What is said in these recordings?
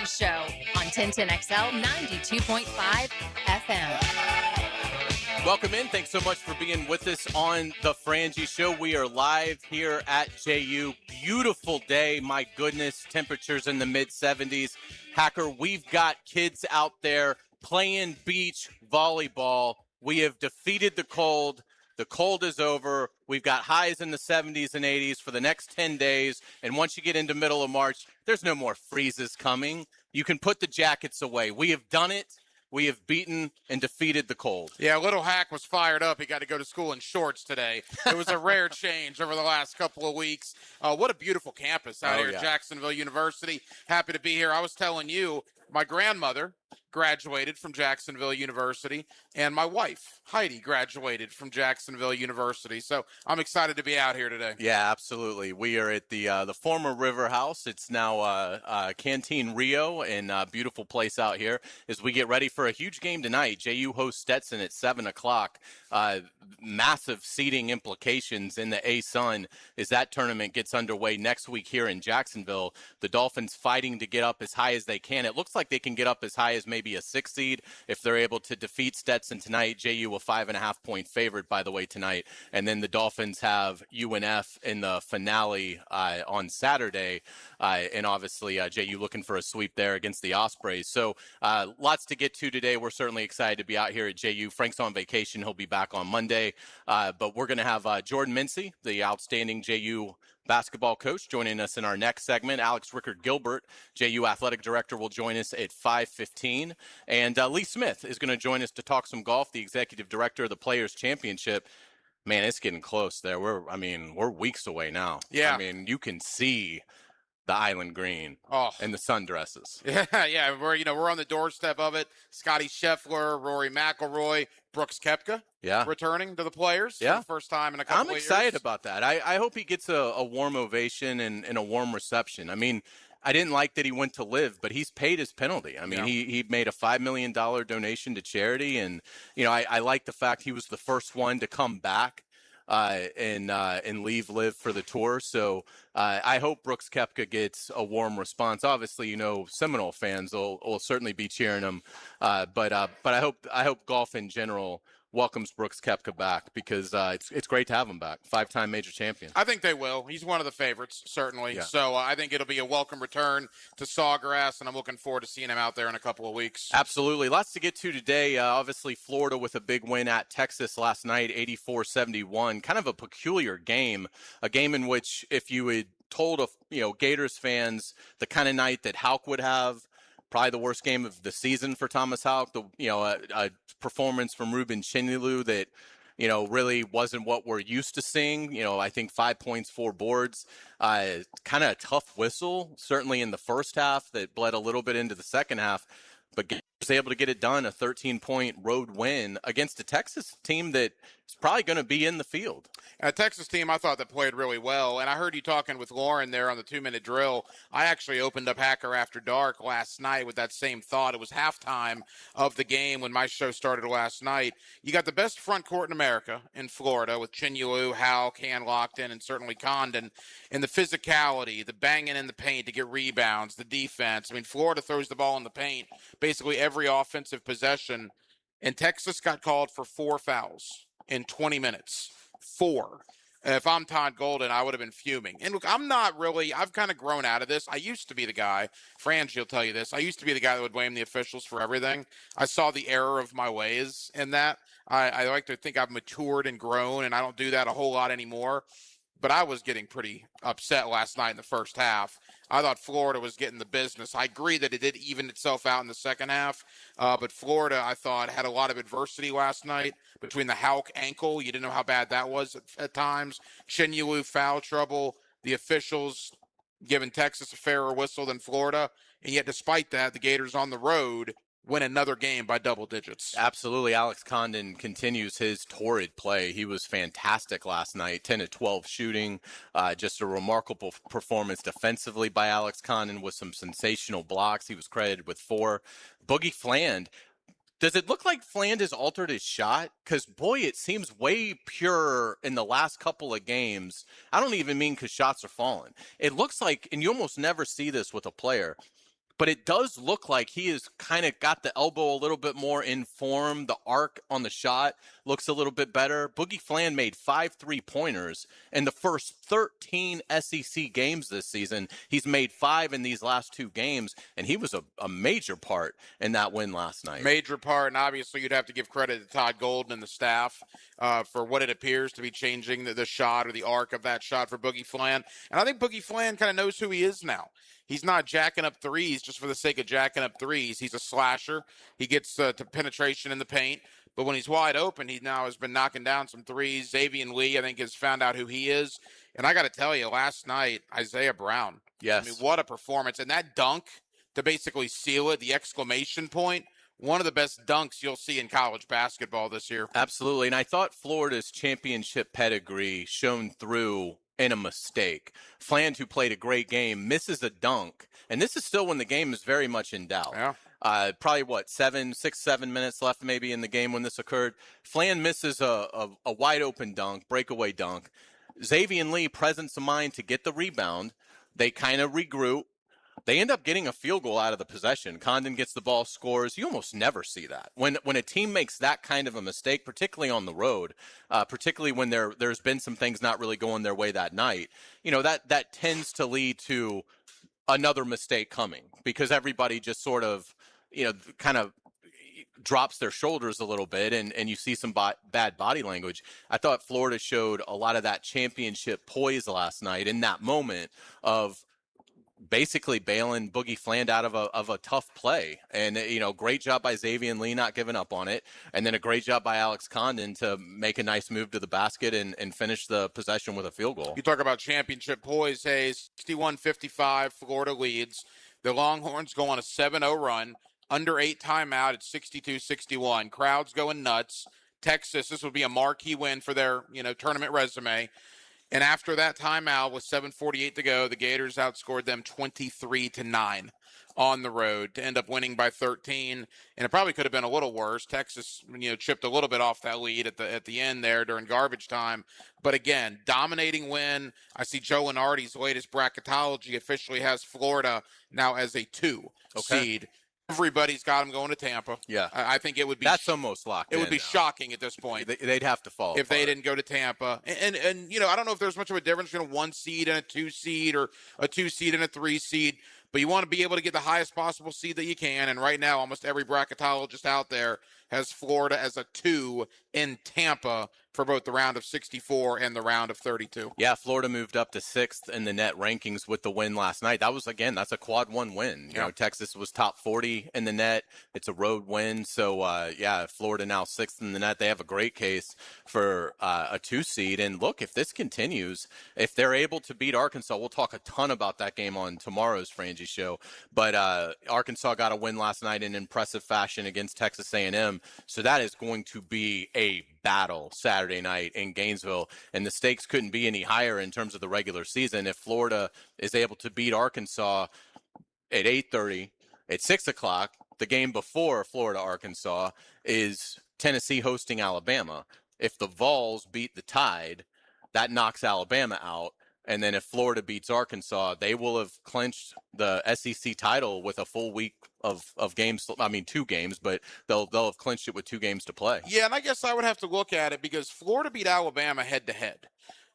Frangie Show on 1010XL 92.5 FM. Welcome in. Thanks so much for being with us on the Frangie Show. We are live here at JU. Beautiful day. My goodness, temperatures in the mid-70s. Hacker, we've got kids out there playing beach volleyball. We have defeated the cold. The cold is over. We've got highs in the 70s and 80s for the next 10 days. And once you get into middle of March, there's no more freezes coming. You can put the jackets away. We have done it. We have beaten and defeated the cold. Yeah, little Hack was fired up. He got to go to school in shorts today. It was a rare change over the last couple of weeks. What a beautiful campus out here at Jacksonville University. Happy to be here. I was telling you, my grandmother graduated from Jacksonville University, and my wife, Heidi, graduated from Jacksonville University. So I'm excited to be out here today. Yeah, absolutely. We are at the former River House. It's now Canteen Rio, and a beautiful place out here as we get ready for a huge game tonight. JU hosts Stetson at 7 o'clock. Massive seeding implications in the A-Sun as that tournament gets underway next week here in Jacksonville. The Dolphins fighting to get up as high as they can. It looks like they can get up as high as maybe a 6 seed if they're able to defeat Stetson tonight. JU a 5.5-point favorite, by the way, tonight. And then the Dolphins have UNF in the finale on Saturday. And obviously JU looking for a sweep there against the Ospreys. So lots to get to today. We're certainly excited to be out here at JU. Frank's on vacation. He'll be back on Monday. But we're going to have Jordan Mincy, the outstanding JU basketball coach, joining us in our next segment. Alex Rickard-Gilbert, JU athletic director, will join us at 5:15. And Lee Smith is going to join us to talk some golf, the executive director of the Players Championship. Man, it's getting close there. We're weeks away now. Yeah. I mean, you can see the island green and the sundresses. Yeah. We're on the doorstep of it. Scotty Scheffler, Rory McIlroy, Brooks Koepka. Yeah. Returning to the Players for the first time in a couple of years. I'm excited about that. I hope he gets a warm ovation and a warm reception. I mean, I didn't like that he went to live, but he's paid his penalty. I mean, he made a $5 million donation to charity. And, I like the fact he was the first one to come back and leave live for the tour. So I hope Brooks Koepka gets a warm response. Obviously, Seminole fans will certainly be cheering him. But I hope golf in general welcomes Brooks Koepka back because it's great to have him back. 5-time major champion. I think they will. He's one of the favorites, certainly. Yeah. So I think it'll be a welcome return to Sawgrass, and I'm looking forward to seeing him out there in a couple of weeks. Absolutely. Lots to get to today. Obviously, Florida with a big win at Texas last night, 84-71. Kind of a peculiar game, a game in which if you had told Gators fans the kind of night that Houck would have, probably the worst game of the season for Thomas Houck. A performance from Ruben Chinyilu that, really wasn't what we're used to seeing. I think 5 points, 4 boards. Kind of a tough whistle, certainly in the first half that bled a little bit into the second half. But was able to get it done, a 13-point road win against a Texas team that is probably going to be in the field. A Texas team I thought that played really well, and I heard you talking with Lauren there on the 2-minute drill. I actually opened up Hacker After Dark last night with that same thought. It was halftime of the game when my show started last night. You got the best front court in America in Florida with Chinyilu, Houck, Lockton, and certainly Condon. And the physicality, the banging in the paint to get rebounds, the defense. I mean, Florida throws the ball in the paint basically every offensive possession, and Texas got called for 4 fouls in 20 minutes. 4. If I'm Todd Golden, I would have been fuming. And look, I've kind of grown out of this. I used to be the guy, Frangie will tell you this, I used to be the guy that would blame the officials for everything. I saw the error of my ways in that. I like to think I've matured and grown, and I don't do that a whole lot anymore. But I was getting pretty upset last night in the first half. I thought Florida was getting the business. I agree that it did even itself out in the second half. But Florida, I thought, had a lot of adversity last night between the Houck ankle. You didn't know how bad that was at times. Chinyilu foul trouble. The officials giving Texas a fairer whistle than Florida. And yet, despite that, the Gators on the road win another game by double digits. Absolutely. Alex Condon continues his torrid play. He was fantastic last night, 10 of 12 shooting. Just a remarkable performance defensively by Alex Condon with some sensational blocks. He was credited with 4. Boogie Fland. Does it look like Fland has altered his shot? Because, boy, it seems way pure in the last couple of games. I don't even mean because shots are falling. It looks like, and you almost never see this with a player, but it does look like he has kind of got the elbow a little bit more in form. The arc on the shot looks a little bit better. Boogie Fland made 5 3-pointers in the first 13 SEC games this season. He's made 5 in these last 2 games, and he was a major part in that win last night. Major part, and obviously you'd have to give credit to Todd Golden and the staff for what it appears to be changing the shot or the arc of that shot for Boogie Fland. And I think Boogie Fland kind of knows who he is now. He's not jacking up threes just for the sake of jacking up threes. He's a slasher. He gets to penetration in the paint. But when he's wide open, he now has been knocking down some threes. Xavier Lee, I think, has found out who he is. And I got to tell you, last night, Isaiah Brown. Yes. I mean, what a performance. And that dunk to basically seal it, the exclamation point, one of the best dunks you'll see in college basketball this year. Absolutely. And I thought Florida's championship pedigree shone through in a mistake. Fland, who played a great game, misses a dunk. And this is still when the game is very much in doubt. Yeah. Probably, 6, 7 minutes left maybe in the game when this occurred. Fland misses a wide-open dunk, breakaway dunk. Xavier Lee, presence of mind to get the rebound. They kind of regroup. They end up getting a field goal out of the possession. Condon gets the ball, scores. You almost never see that. When a team makes that kind of a mistake, particularly on the road, particularly when there's been some things not really going their way that night, that tends to lead to another mistake coming because everybody just sort of, kind of drops their shoulders a little bit and you see some bad body language. I thought Florida showed a lot of that championship poise last night in that moment of basically bailing Boogie Fland out of a tough play. And, great job by Xavier Lee not giving up on it. And then a great job by Alex Condon to make a nice move to the basket and finish the possession with a field goal. You talk about championship poise, Hayes. 61-55, Florida leads. The Longhorns go on a 7-0 run. Under 8 timeout at 62-61. Crowds going nuts. Texas, this would be a marquee win for their, tournament resume. And after that timeout with 7:48 to go, the Gators outscored them 23-9 on the road to end up winning by 13. And it probably could have been a little worse. Texas, chipped a little bit off that lead at the end there during garbage time. But again, dominating win. I see Joe Lenardi's latest bracketology officially has Florida now as a 2 seed. Everybody's got them going to Tampa. Yeah. I think it would be. That's almost locked in. It would be now. Shocking at this point. They'd have to fall if apart. they didn't go to Tampa. And I don't know if there's much of a difference between a 1 seed and a 2 seed or a 2 seed and a 3 seed. But you want to be able to get the highest possible seed that you can. And right now, almost every bracketologist out there has Florida as a 2 in Tampa for both the round of 64 and the round of 32. Yeah, Florida moved up to 6th in the net rankings with the win last night. That's a quad 1 win. You know, Texas was top 40 in the net. It's a road win. So, Florida now 6th in the net. They have a great case for a 2 seed. And look, if this continues, if they're able to beat Arkansas, we'll talk a ton about that game on tomorrow's Frangie Show. But Arkansas got a win last night in impressive fashion against Texas A&M. So that is going to be a battle Saturday night in Gainesville, and the stakes couldn't be any higher in terms of the regular season. If Florida is able to beat Arkansas at 8:30, at 6 o'clock, the game before Florida-Arkansas is Tennessee hosting Alabama. If the Vols beat the Tide, that knocks Alabama out. And then if Florida beats Arkansas, they will have clinched the SEC title with a full week of games. I mean, 2 games, but they'll have clinched it with 2 games to play. Yeah, and I guess I would have to look at it because Florida beat Alabama head-to-head.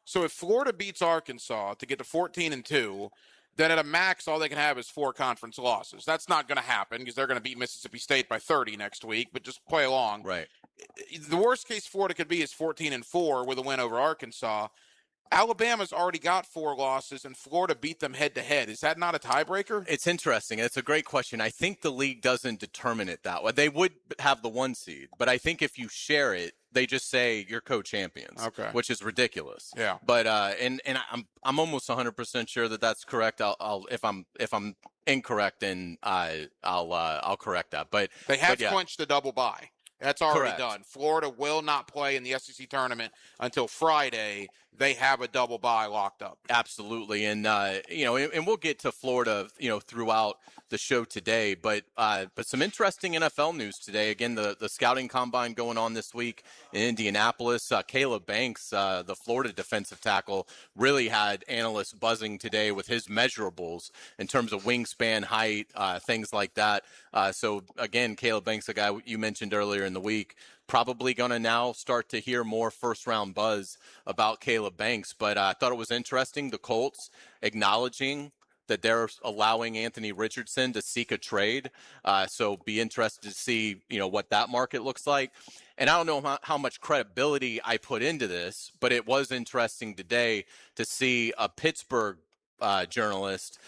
So if Florida beats Arkansas to get to 14-2, then at a max, all they can have is 4 conference losses. That's not going to happen because they're going to beat Mississippi State by 30 next week, but just play along. Right. The worst case Florida could be is 14-4 with a win over Arkansas. Alabama's already got 4 losses, and Florida beat them head-to-head. Is that not a tiebreaker? It's interesting. It's a great question. I think the league doesn't determine it that way. They would have the 1 seed, but I think if you share it, they just say you're co-champions, which is ridiculous. Yeah. But and I'm almost 100% sure that that's correct. I'll if I'm incorrect, then I'll correct that. But they have clinched the double bye. That's already Correct. done. Florida will not play in the SEC tournament until Friday. they have a double bye locked up. Absolutely. And, and we'll get to Florida, throughout the show today. But some interesting NFL news today. Again, the scouting combine going on this week in Indianapolis. Caleb Banks, the Florida defensive tackle, really had analysts buzzing today with his measurables in terms of wingspan, height, things like that. So, again, Caleb Banks, a guy you mentioned earlier in the week, probably going to now start to hear more first-round buzz about Caleb Banks. But I thought it was interesting, the Colts acknowledging that they're allowing Anthony Richardson to seek a trade. So be interested to see, what that market looks like. And I don't know how much credibility I put into this, but it was interesting today to see a Pittsburgh journalist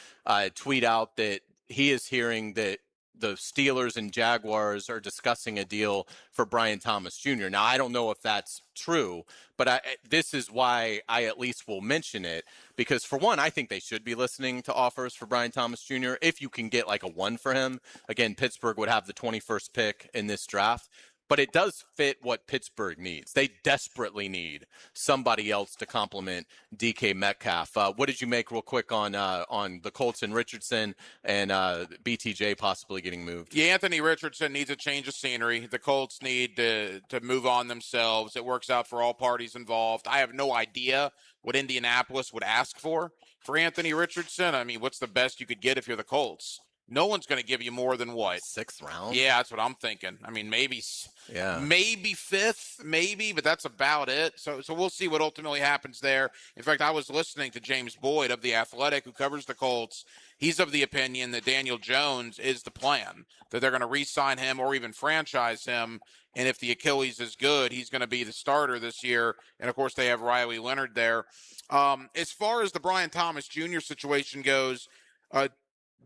tweet out that he is hearing that the Steelers and Jaguars are discussing a deal for Brian Thomas Jr. Now, I don't know if that's true, but this is why I at least will mention it, because for one, I think they should be listening to offers for Brian Thomas Jr. if you can get like a 1 for him. Again, Pittsburgh would have the 21st pick in this draft. But it does fit what Pittsburgh needs. They desperately need somebody else to complement DK Metcalf. What did you make real quick on the Colts and Richardson and BTJ possibly getting moved? Yeah, Anthony Richardson needs a change of scenery. The Colts need to move on themselves. It works out for all parties involved. I have no idea what Indianapolis would ask for Anthony Richardson. I mean, what's the best you could get if you're the Colts? No one's going to give you more than what? 6th round? Yeah, that's what I'm thinking. I mean, maybe 5th, maybe, but that's about it. So we'll see what ultimately happens there. In fact, I was listening to James Boyd of The Athletic, who covers the Colts. He's of the opinion that Daniel Jones is the plan, that they're going to re-sign him or even franchise him. And if the Achilles is good, he's going to be the starter this year. And, of course, they have Riley Leonard there. As far as the Brian Thomas Jr. situation goes,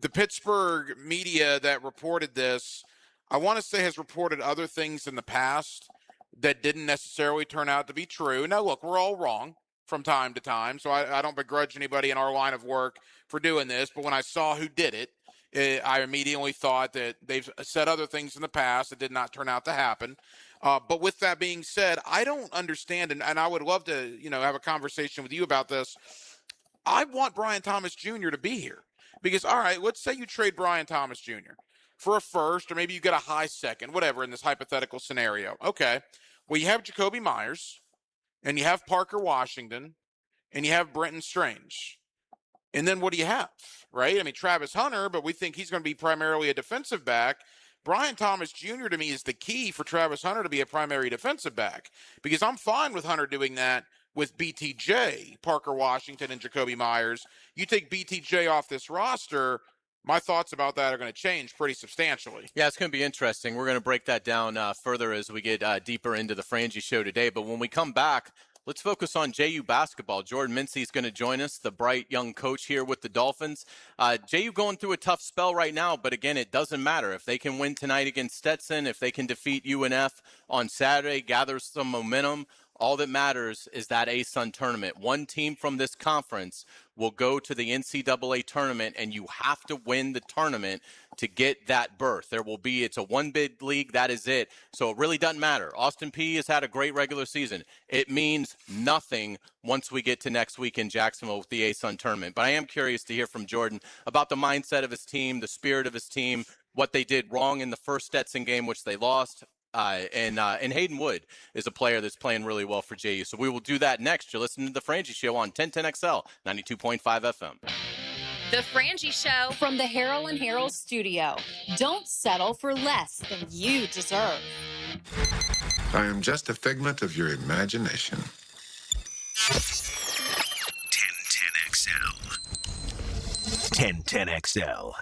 the Pittsburgh media that reported this, I want to say, has reported other things in the past that didn't necessarily turn out to be true. Now, look, we're all wrong from time to time, so I don't begrudge anybody in our line of work for doing this. But when I saw who did it, I immediately thought that they've said other things in the past that did not turn out to happen. But with that being said, I don't understand, and I would love to, have a conversation with you about this. I want Brian Thomas Jr. to be here. Because, all right, let's say you trade Brian Thomas Jr. for a first, or maybe you get a high second, whatever, in this hypothetical scenario. Okay. Well, you have Jacoby Myers, and you have Parker Washington, and you have Brenton Strange. And then what do you have, right? I mean, Travis Hunter, but we think he's going to be primarily a defensive back. Brian Thomas Jr. to me is the key for Travis Hunter to be a primary defensive back, because I'm fine with Hunter doing that with BTJ, Parker Washington, and Jacoby Myers. You take BTJ off this roster, my thoughts about that are going to change pretty substantially. Yeah, it's going to be interesting. We're going to break that down further as we get deeper into the Frangie Show today. But when we come back, let's focus on JU basketball. Jordan Mincy is going to join us, the bright young coach here with the Dolphins. JU going through a tough spell right now, but again, it doesn't matter. If they can win tonight against Stetson, if they can defeat UNF on Saturday, gather some momentum, all that matters is that ASUN tournament. One team from this conference will go to the NCAA tournament, and you have to win the tournament to get that berth. It's a one-bid league. That is it. So it really doesn't matter. Austin Peay has had a great regular season. It means nothing once we get to next week in Jacksonville with the ASUN tournament. But I am curious to hear from Jordan about the mindset of his team, the spirit of his team, what they did wrong in the first Stetson game, which they lost. And Hayden Wood is a player that's playing really well for JU. So we will do that next. You're listening to The Frangie Show on 1010XL, 92.5 FM. The Frangie Show From the Harrell and Harrell studio. Don't settle for less than you deserve. I am just a figment of your imagination. 1010XL. 1010XL.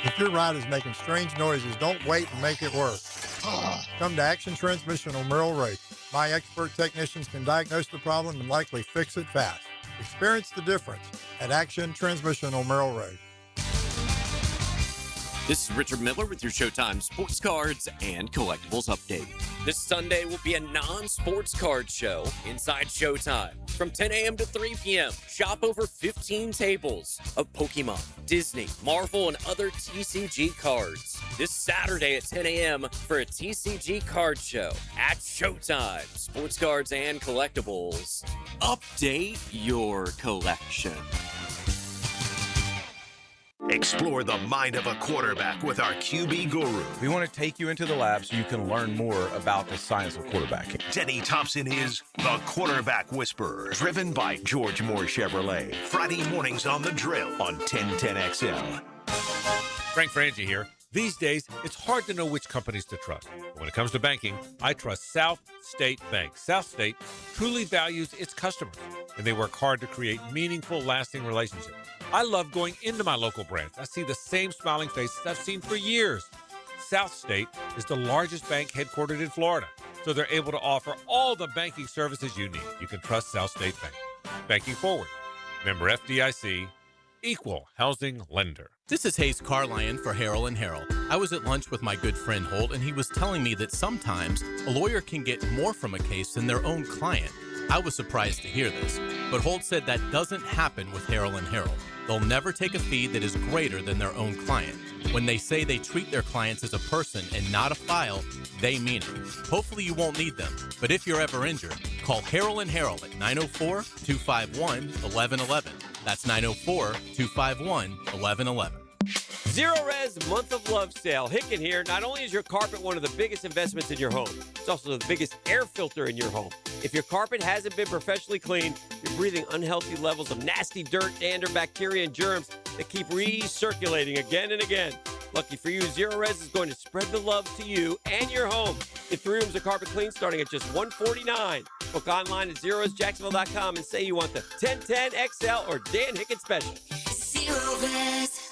If your ride is making strange noises, don't wait and make it work. Come to Action Transmission on Merrill Road. My expert technicians can diagnose the problem and likely fix it fast. Experience the difference at Action Transmission on Merrill Road. This is Richard Miller with your Showtime Sports Cards and Collectibles Update. This Sunday will be a non-sports card show inside Showtime. From 10 a.m. to 3 p.m., shop over 15 tables of Pokemon, Disney, Marvel, and other TCG cards. This Saturday at 10 a.m. for a TCG card show at Showtime. Sports Cards and Collectibles. Update your collection. Explore the mind of a quarterback with our QB guru. We want to take you into the lab so you can learn more about the science of quarterbacking. Denny Thompson is the Quarterback Whisperer, driven by George Moore Chevrolet. Friday mornings on The Drill on 1010XL. Frank Frangie here. These days, it's hard to know which companies to trust. When it comes to banking, I trust South State Bank. South State truly values its customers, and they work hard to create meaningful, lasting relationships. I love going into my local branch. I see the same smiling faces I've seen for years. South State is the largest bank headquartered in Florida, so they're able to offer all the banking services you need. You can trust South State Bank. Banking forward. Member FDIC. Equal housing lender. This is Hayes Carlion for Harrell & Harrell. I was at lunch with my good friend Holt, and he was telling me that sometimes a lawyer can get more from a case than their own client. I was surprised to hear this, but Holt said that doesn't happen with Harrell & Harrell. They'll never take a fee that is greater than their own client. When they say they treat their clients as a person and not a file, they mean it. Hopefully you won't need them, but if you're ever injured, call Harrell & Harrell at 904-251-1111. That's 904-251-1111. Zero Res Month of Love Sale. Hicken here. Not only is your carpet one of the biggest investments in your home, it's also the biggest air filter in your home. If your carpet hasn't been professionally cleaned, you're breathing unhealthy levels of nasty dirt, dander, bacteria, and germs that keep recirculating again and again. Lucky for you, Zero Res is going to spread the love to you and your home. In 3 rooms of carpet clean starting at just $149. Book online at ZeroResJacksonville.com and say you want the 1010 XL or Dan Hicken special. Zero Res.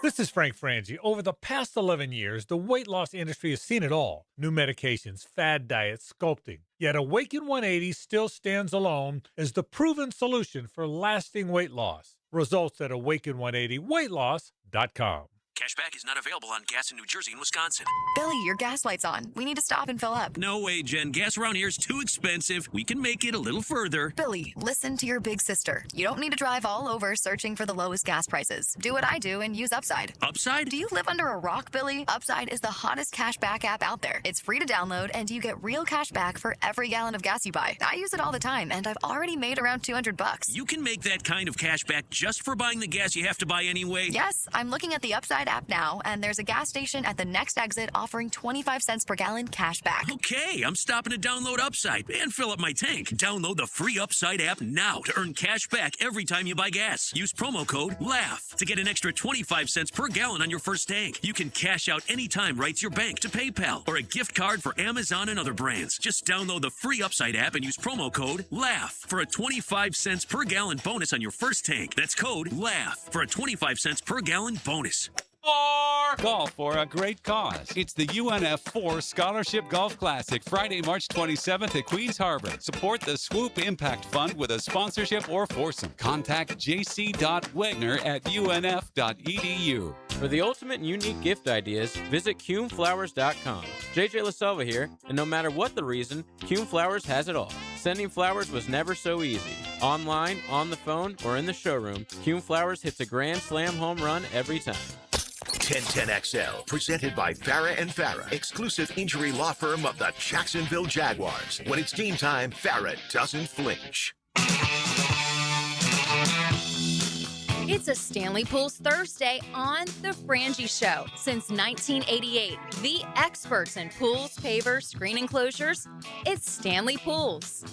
This is Frank Frangie. Over the past 11 years, the weight loss industry has seen it all. New medications, fad diets, sculpting. Yet Awaken 180 still stands alone as the proven solution for lasting weight loss. Results at awaken180weightloss.com. Cashback is not available on gas in New Jersey and Wisconsin. Billy, your gas light's on. We need to stop and fill up. No way, Jen. Gas around here is too expensive. We can make it a little further. Billy, listen to your big sister. You don't need to drive all over searching for the lowest gas prices. Do what I do and use Upside. Upside? Do you live under a rock, Billy? Upside is the hottest cashback app out there. It's free to download, and you get real cash back for every gallon of gas you buy. I use it all the time, and I've already made around $200. You can make that kind of cash back just for buying the gas you have to buy anyway? Yes, I'm looking at the Upside app now, and there's a gas station at the next exit offering 25 cents per gallon cash back. Okay, I'm stopping to download Upside and fill up my tank. Download the free Upside app now to earn cash back every time you buy gas. Use promo code LAUGH to get an extra 25 cents per gallon on your first tank. You can cash out anytime right to your bank, to PayPal, or a gift card for Amazon and other brands. Just download the free Upside app and use promo code LAUGH for a 25 cents per gallon bonus on your first tank. That's code LAUGH for a 25 cents per gallon bonus. Golf for a great cause. It's the UNF4 Scholarship Golf Classic, Friday, March 27th at Queens Harbor. Support the Swoop Impact Fund with a sponsorship or foursome. Contact jc.wegner@unf.edu. For the ultimate and unique gift ideas, visit CuneFlowers.com. JJ LaSelva here, and no matter what the reason, Cune Flowers has it all. Sending flowers was never so easy. Online, on the phone, or in the showroom, Cune Flowers hits a grand slam home run every time. 1010XL, presented by Farrah & Farrah, exclusive injury law firm of the Jacksonville Jaguars. When it's game time, Farrah doesn't flinch. It's a Stanley Pools Thursday on The Frangie Show. Since 1988, the experts in pools, pavers, screen enclosures, it's Stanley Pools.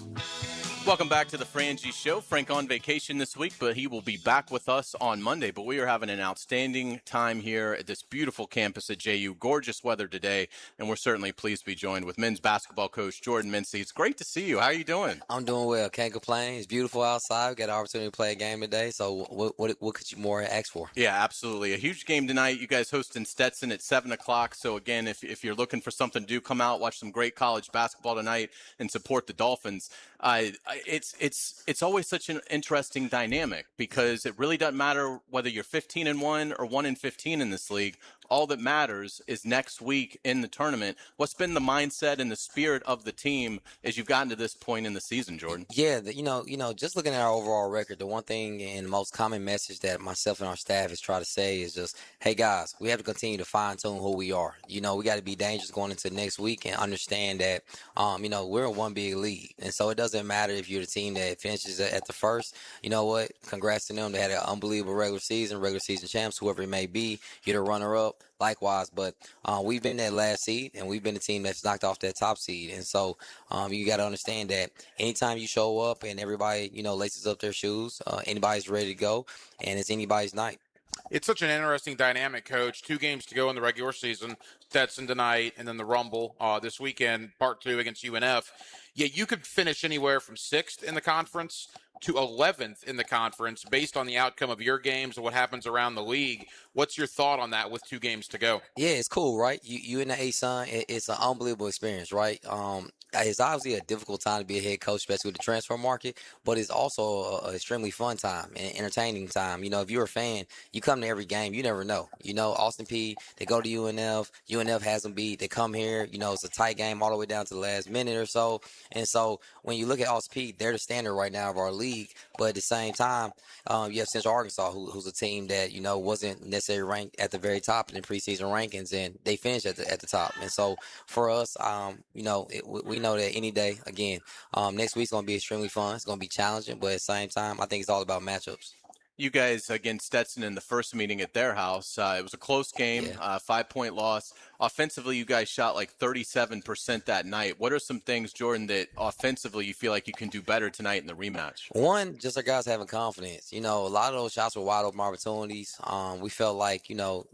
Welcome back to the Frangie Show. Frank on vacation this week, but he will be back with us on Monday. But we are having an outstanding time here at this beautiful campus at JU. Gorgeous weather today, and we're certainly pleased to be joined with men's basketball coach Jordan Mincy. It's great to see you. How are you doing? I'm doing well. Can't complain. It's beautiful outside. We got an opportunity to play a game today, so what could you more ask for? Yeah, absolutely. A huge game tonight. You guys hosting Stetson at 7 o'clock. So, again, if you're looking for something to do, come out, watch some great college basketball tonight, and support the Dolphins. It's always such an interesting dynamic because it really doesn't matter whether you're 15-1 or 1-15 in this league. all that matters is next week in the tournament. What's been the mindset and the spirit of the team as you've gotten to this point in the season, Jordan? Yeah, just looking at our overall record, the one thing and most common message that myself and our staff has tried to say is just, hey guys, we have to continue to fine tune who we are. We got to be dangerous going into next week and understand that, we're in one big league, and so it doesn't matter if you're the team that finishes at the first. You know what? Congrats to them. They had an unbelievable regular season champs, whoever it may be. You're the runner up. Likewise, but we've been that last seed, and we've been the team that's knocked off that top seed. And so you got to understand that anytime you show up and everybody, laces up their shoes, anybody's ready to go, and it's anybody's night. It's such an interesting dynamic, Coach. 2 games to go in the regular season. Stetson tonight, and then the Rumble this weekend, part 2 against UNF. Yeah, you could finish anywhere from 6th in the conference to 11th in the conference based on the outcome of your games and what happens around the league. What's your thought on that with 2 games to go? Yeah, it's cool, right? You in the ASUN, it's an unbelievable experience, right? It's obviously a difficult time to be a head coach, especially with the transfer market, but it's also an extremely fun time and entertaining time. If you're a fan, you come to every game. You never know. Austin Peay, they go to UNF. UNF has them beat. They come here. It's a tight game all the way down to the last minute or so. And so when you look at Austin Peay, they're the standard right now of our league. But at the same time, you have Central Arkansas, who's a team that, wasn't necessarily ranked at the very top in the preseason rankings, and they finished at the top. And so for us, we know that any day, again, next week's going to be extremely fun. It's going to be challenging, but at the same time, I think it's all about matchups. You guys against Stetson in the first meeting at their house. It was a close game, 5-point loss. Offensively, you guys shot like 37% that night. What are some things, Jordan, that offensively you feel like you can do better tonight in the rematch? One, just our guys having confidence. A lot of those shots were wide open opportunities. We felt like,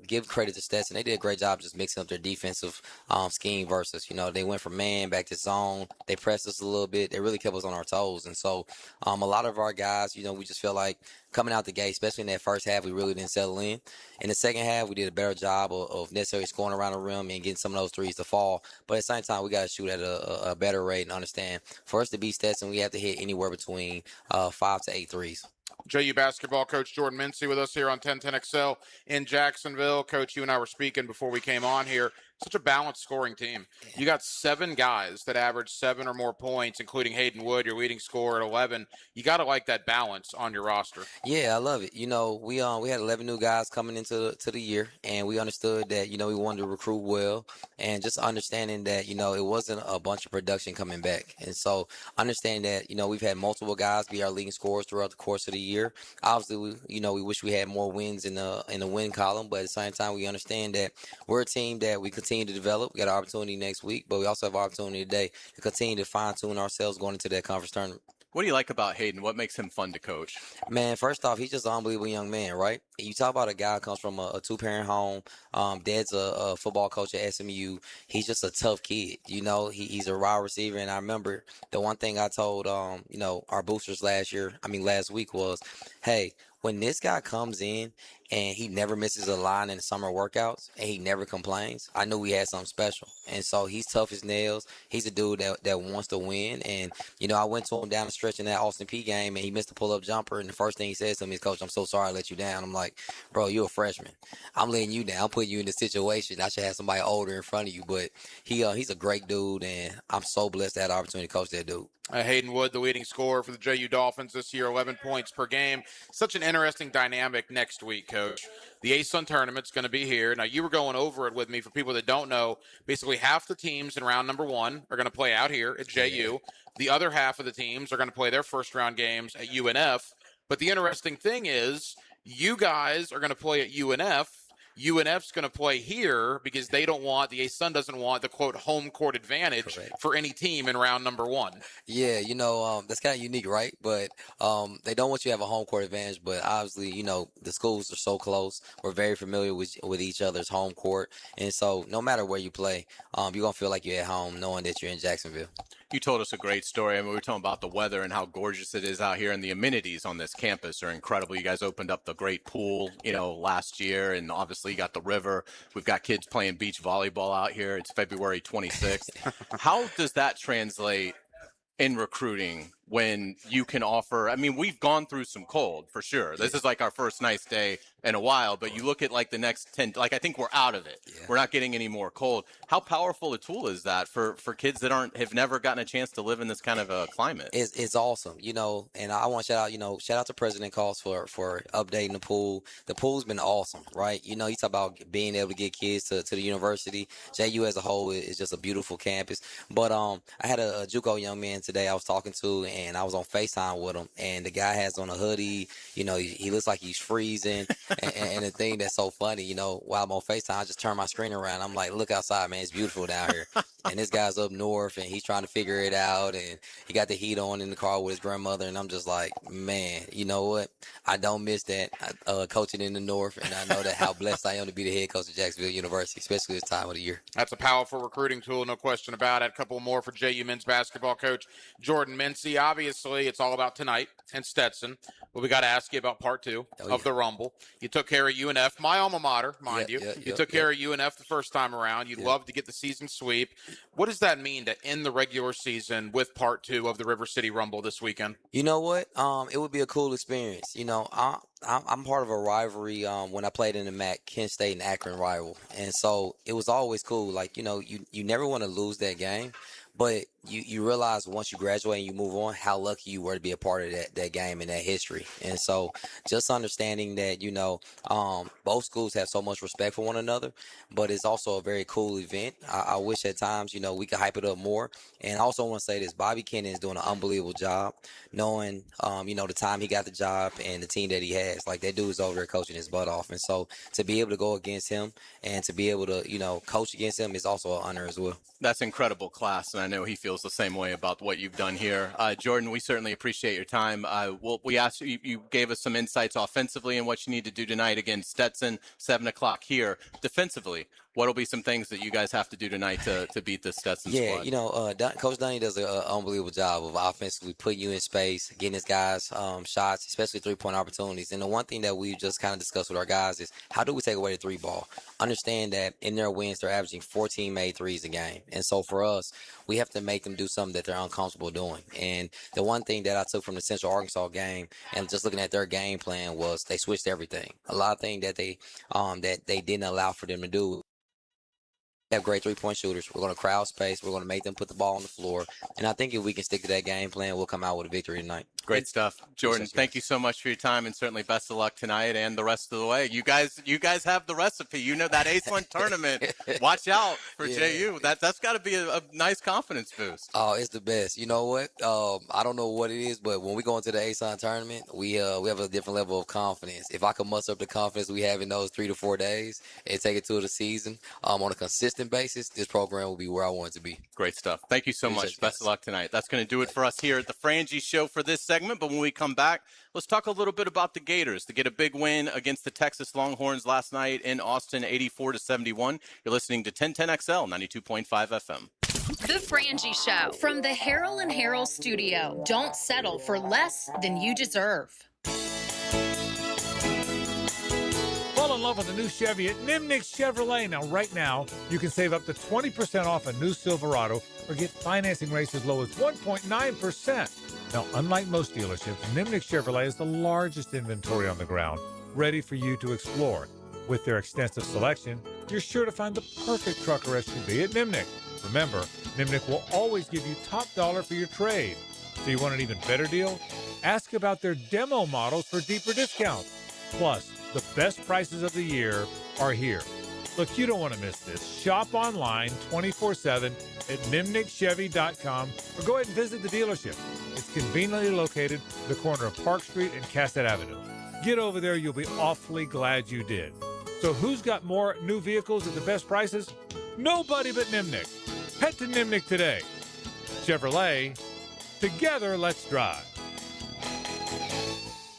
give credit to Stetson. They did a great job just mixing up their defensive scheme versus, they went from man back to zone. They pressed us a little bit. They really kept us on our toes. And so a lot of our guys, we just feel like coming out the gate, especially in that first half, we really didn't settle in. In the second half, we did a better job of necessarily scoring around the rim and getting some of those threes to fall. But at the same time, we got to shoot at a better rate and understand, for us to beat Stetson, we have to hit anywhere between 5 to 8 threes. JU basketball coach Jordan Mincy with us here on 1010XL in Jacksonville. Coach, you and I were speaking before we came on here. Such a balanced scoring team. You got 7 guys that average 7 or more points, including Hayden Wood, your leading scorer at 11. You got to like that balance on your roster. Yeah, I love it. We had 11 new guys coming into the year, and we understood that, we wanted to recruit well, and just understanding that, it wasn't a bunch of production coming back. And so understanding that, we've had multiple guys be our leading scorers throughout the course of the year. Obviously, we wish we had more wins in the win column, but at the same time, we understand that we're a team that we continue to develop. We got an opportunity next week, but we also have an opportunity today to continue to fine-tune ourselves going into that conference tournament. What do you like about Hayden? What makes him fun to coach? Man, first off, he's just an unbelievable young man, right? You talk about a guy who comes from a 2-parent home. Dad's a football coach at SMU. He's just a tough kid. He's a wide receiver. And I remember the one thing I told, our boosters last week was, hey, when this guy comes in and he never misses a line in the summer workouts and he never complains, I knew we had something special. And so he's tough as nails. He's a dude that wants to win. And, I went to him down the stretch in that Austin Peay game, and he missed a pull-up jumper. And the first thing he says to me is, Coach, I'm so sorry I let you down. I'm like, bro, you're a freshman. I'm letting you down. I'm putting you in this situation. I should have somebody older in front of you. But he's a great dude, and I'm so blessed to have the opportunity to coach that dude. Hayden Wood, the leading scorer for the JU Dolphins this year, 11 points per game. Such an interesting dynamic next week, Coach. The ASUN tournament's going to be here. Now, you were going over it with me. For people that don't know, basically half the teams in round number 1 are going to play out here at JU. The other half of the teams are going to play their first-round games at UNF. But the interesting thing is, you guys are going to play at UNF. UNF's going to play here because the ASUN doesn't want the, quote, home court advantage for any team in round number 1. Yeah, that's kind of unique, right? But they don't want you to have a home court advantage. But obviously, the schools are so close. We're very familiar with each other's home court. And so no matter where you play, you're going to feel like you're at home knowing that you're in Jacksonville. You told us a great story. We were talking about the weather and how gorgeous it is out here, and the amenities on this campus are incredible. You guys opened up the great pool, last year, and obviously you got the river. We've got kids playing beach volleyball out here. It's February 26th. How does that translate in recruiting when you can offer? We've gone through some cold for sure. This is like our first nice day in a while, but you look at like the next 10, like I think we're out of it. We're not getting any more cold. How powerful a tool is that for kids that have never gotten a chance to live in this kind of a climate? It's awesome, and I want to shout out to President Cost for updating the pool. The pool's been awesome, right? You talk about being able to get kids to the university. JU as a whole is just a beautiful campus. But I had a JUCO young man today I was talking to, and I was on FaceTime with him, and the guy has on a hoodie. He looks like he's freezing. And the thing that's so funny, while I'm on FaceTime, I just turn my screen around. I'm like, look outside, man. It's beautiful down here. And this guy's up north, and he's trying to figure it out. And he got the heat on in the car with his grandmother. And I'm just like, man, you know what? I don't miss that coaching in the north. And I know that how blessed I am to be the head coach of Jacksonville University, especially this time of the year. That's a powerful recruiting tool, no question about it. A couple more for JU men's basketball coach Jordan Mincy. Obviously, it's all about tonight and Stetson. But we got to ask you about part two of the Rumble. You took care of UNF, my alma mater, mind you. You took care of UNF the first time around. You'd love to get the season sweep. What does that mean to end the regular season with part two of the River City Rumble this weekend? You know what? It would be a cool experience. I'm part of a rivalry when I played in the MAC, Kent State and Akron rival. And so it was always cool. Like, you never want to lose that game. But you realize once you graduate and you move on, how lucky you were to be a part of that game and that history. And so just understanding that, both schools have so much respect for one another, but it's also a very cool event. I wish at times, we could hype it up more. And I also want to say this, Bobby Kennedy is doing an unbelievable job knowing, the time he got the job and the team that he has. Like, that dude is over there coaching his butt off. And so to be able to go against him and to be able to, coach against him is also an honor as well. That's incredible class, and I know he feels the same way about what you've done here. Jordan, we certainly appreciate your time. We asked you gave us some insights offensively and what you need to do tonight against Stetson, 7 o'clock here. Defensively, what will be some things that you guys have to do tonight to beat this Stetson squad? Coach Dunny does an unbelievable job of offensively putting you in space, getting his guys shots, especially three-point opportunities. And the one thing that we just kind of discussed with our guys is how do we take away the three ball? Understand that in their wins, they're averaging 14 made threes a game. And so for us, we have to make them do something that they're uncomfortable doing. And the one thing that I took from the Central Arkansas game and just looking at their game plan was they switched everything. A lot of things that they didn't allow for them to do. Have great three-point shooters. We're going to crowd space. We're going to make them put the ball on the floor. And I think if we can stick to that game plan, we'll come out with a victory tonight. Great stuff. Jordan, thank you so much for your time, and certainly best of luck tonight and the rest of the way. You guys have the recipe. You know that A1 tournament. Watch out for JU. That's got to be a nice confidence boost. Oh, it's the best. You know what? I don't know what it is, but when we go into the A1 tournament, we have a different level of confidence. If I can muster up the confidence we have in those 3 to 4 days and take it to the season on a consistent basis, this program will be where I want it to be. Great stuff. Thank you so much. Best of luck tonight. That's going to do it for us here at the Frangie Show for this segment. But when we come back, let's talk a little bit about the Gators to get a big win against the Texas Longhorns last night in Austin, 84-71. You're listening to 1010XL 92.5 FM. The Frangie Show from the Harrell and Harrell studio. Don't settle for less than you deserve. Fall in love with a new Chevy at Nimnick Chevrolet. Now, right now, you can save up to 20% off a new Silverado or get financing rates as low as 1.9%. Now, unlike most dealerships, Nimnick Chevrolet is the largest inventory on the ground, ready for you to explore. With their extensive selection, you're sure to find the perfect truck or SUV at Nimnick. Remember, Nimnick will always give you top dollar for your trade. So you want an even better deal? Ask about their demo models for deeper discounts. Plus, the best prices of the year are here. Look, you don't want to miss this. Shop online 24/7 at nimnickchevy.com or go ahead and visit the dealership. It's conveniently located at the corner of Park Street and Cassett Avenue. Get over there. You'll be awfully glad you did. So who's got more new vehicles at the best prices? Nobody but Nimnick. Head to Nimnick today. Chevrolet, together let's drive.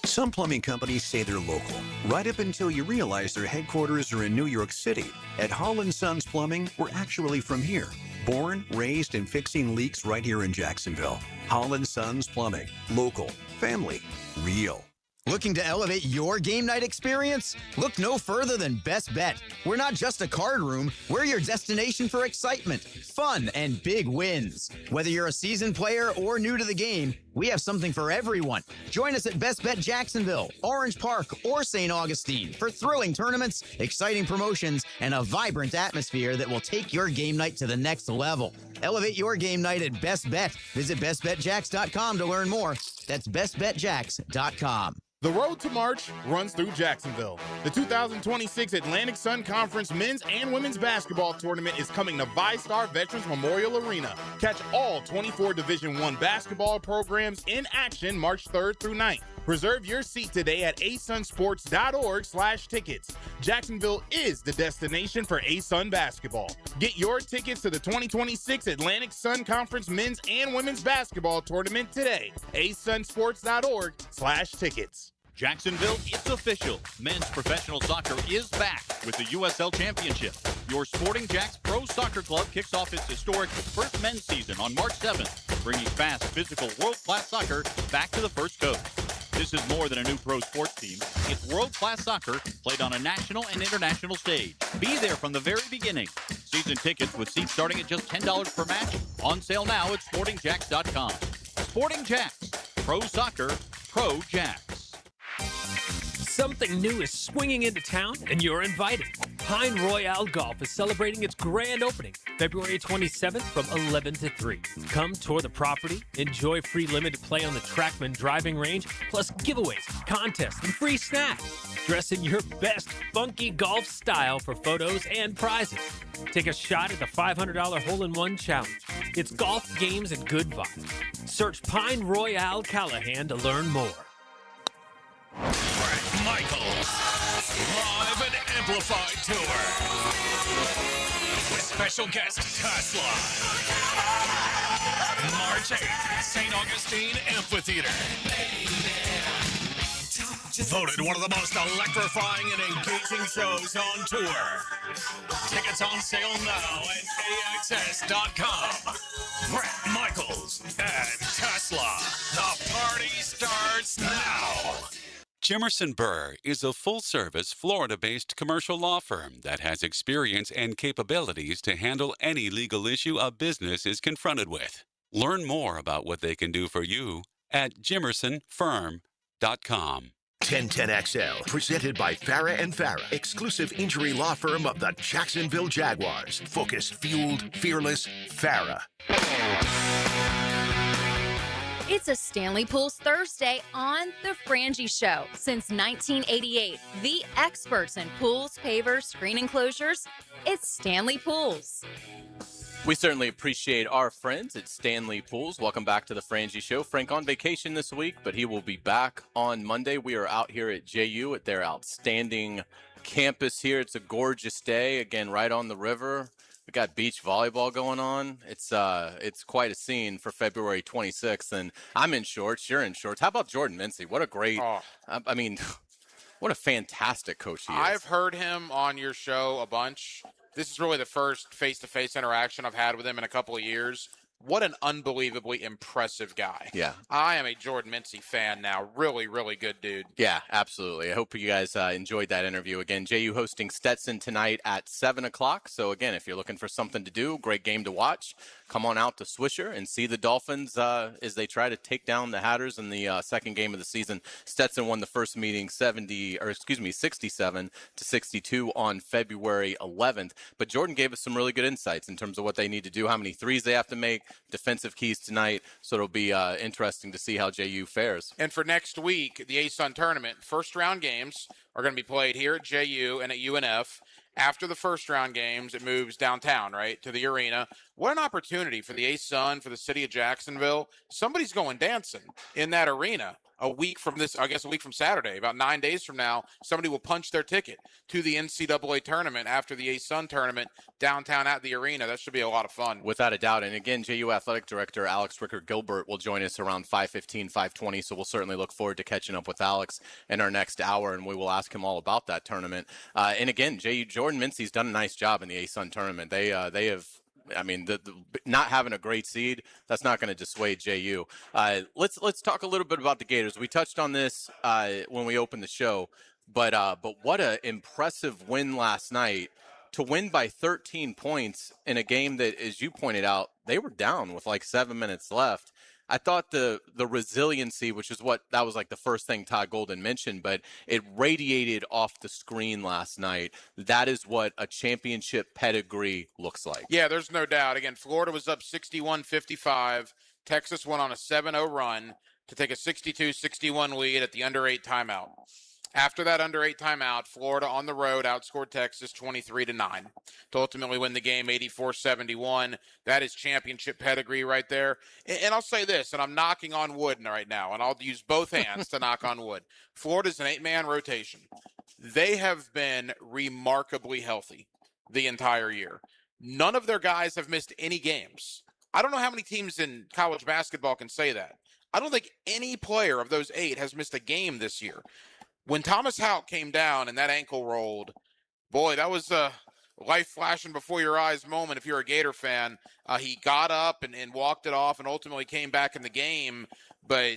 Some plumbing companies say they're local, right up until you realize their headquarters are in New York City. At Holland Sons Plumbing, we're actually from here. Born, raised, and fixing leaks right here in Jacksonville. Holland Sons Plumbing. Local. Family. Real. Looking to elevate your game night experience? Look no further than Best Bet. We're not just a card room, we're your destination for excitement, fun, and big wins. Whether you're a seasoned player or new to the game, we have something for everyone. Join us at Best Bet Jacksonville, Orange Park, or St. Augustine for thrilling tournaments, exciting promotions, and a vibrant atmosphere that will take your game night to the next level. Elevate your game night at Best Bet. Visit bestbetjacks.com to learn more. That's bestbetjacks.com. The road to March runs through Jacksonville. The 2026 Atlantic Sun Conference men's and women's basketball tournament is coming to VyStar Veterans Memorial Arena. Catch all 24 Division I basketball programs in action March 3rd through 9th. Reserve your seat today at asunsports.org/tickets. Jacksonville is the destination for ASUN basketball. Get your tickets to the 2026 Atlantic Sun Conference men's and women's basketball tournament today. asunsports.org/tickets. Jacksonville, it's official. Men's professional soccer is back with the USL Championship. Your Sporting Jacks Pro Soccer Club kicks off its historic first men's season on March 7th, bringing fast, physical, world-class soccer back to the First Coast. This is more than a new pro sports team. It's world-class soccer played on a national and international stage. Be there from the very beginning. Season tickets with seats starting at just $10 per match. On sale now at sportingjacks.com. Sporting Jacks. Pro soccer, pro Jacks. Something new is swinging into town, and you're invited. Pine Royale Golf is celebrating its grand opening, February 27th from 11 to 3. Come tour the property, enjoy free limited play on the Trackman driving range, plus giveaways, contests, and free snacks. Dress in your best funky golf style for photos and prizes. Take a shot at the $500 hole-in-one challenge. It's golf, games, and good vibes. Search Pine Royale Callahan to learn more. Michaels live and amplified tour with special guest Tesla. March 8th, St. Augustine Amphitheater. Voted one of the most electrifying and engaging shows on tour. Tickets on sale now at AXS.com. Brett Michaels and Tesla. The party starts now. Jimerson Burr is a full-service, Florida-based commercial law firm that has experience and capabilities to handle any legal issue a business is confronted with. Learn more about what they can do for you at jimersonfirm.com. 1010XL, presented by Farah and Farah, exclusive injury law firm of the Jacksonville Jaguars. Focused, fueled, fearless, Farah. It's a Stanley Pools Thursday on The Frangie Show. Since 1988, the experts in pools, pavers, screen enclosures, it's Stanley Pools. We certainly appreciate our friends at Stanley Pools. Welcome back to The Frangie Show. Frank on vacation this week, but he will be back on Monday. We are out here at JU at their outstanding campus here. It's a gorgeous day, again, right on the river. We got beach volleyball going on. It's quite a scene for February 26th, and I'm in shorts. You're in shorts. How about Jordan Mincy? What a great, I mean, what a fantastic coach he is. I've heard him on your show a bunch. This is really the first face-to-face interaction I've had with him in a couple of years. What an unbelievably impressive guy. Yeah. I am a Jordan Mincy fan now. Really, really good dude. Yeah, absolutely. I hope you guys enjoyed that interview. Again, JU hosting Stetson tonight at 7 o'clock. So, again, if you're looking for something to do, great game to watch, come on out to Swisher and see the Dolphins as they try to take down the Hatters in the second game of the season. Stetson won the first meeting 67-62 on February 11th. But Jordan gave us some really good insights in terms of what they need to do, how many threes they have to make, defensive keys tonight. So it'll be interesting to see how JU fares. And for next week, the ASUN tournament, first round games are going to be played here at JU and at UNF. After the first round games, it moves downtown, right, to the arena. What an opportunity for the ASUN, for the city of Jacksonville. Somebody's going dancing in that arena. A week from this, I guess a week from Saturday, about 9 days from now, somebody will punch their ticket to the NCAA tournament after the ASUN tournament downtown at the arena. That should be a lot of fun. Without a doubt. And again, JU Athletic Director Alex Rickard-Gilbert will join us around 5:15, 5:20. So we'll certainly look forward to catching up with Alex in our next hour, and we will ask him all about that tournament. And again, JU Jordan Mincy's done a nice job in the ASUN tournament. They have I mean, the not having a great seed, that's not going to dissuade JU. Let's talk a little bit about the Gators. We touched on this when we opened the show, but what an impressive win last night. To win by 13 points in a game that, as you pointed out, they were down with like 7 minutes left. I thought the resiliency, which is what that was like the first thing Todd Golden mentioned, but it radiated off the screen last night. That is what a championship pedigree looks like. Yeah, there's no doubt. Again, Florida was up 61-55. Texas went on a 7-0 run to take a 62-61 lead at the under 8 timeout. After that under 8 timeout, Florida on the road outscored Texas 23-9 to ultimately win the game 84-71. That is championship pedigree right there. And I'll say this, and I'm knocking on wood right now, and I'll use both hands to knock on wood. Florida's an 8-man rotation. They have been remarkably healthy the entire year. None of their guys have missed any games. I don't know how many teams in college basketball can say that. I don't think any player of those 8 has missed a game this year. When Thomas Houck came down and that ankle rolled, boy, that was a life flashing before your eyes moment if you're a Gator fan. He got up and walked it off and ultimately came back in the game. But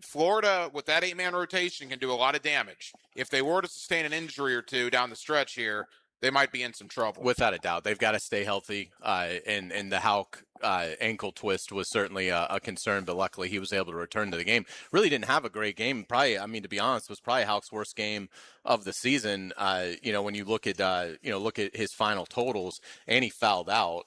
Florida, with that 8-man rotation, can do a lot of damage. If they were to sustain an injury or two down the stretch here, they might be in some trouble. Without a doubt. They've got to stay healthy, and the Houck ankle twist was certainly a concern, but luckily he was able to return to the game. Really didn't have a great game. Probably, I mean, to be honest, was probably Houck's worst game of the season. When you look at his final totals, and he fouled out,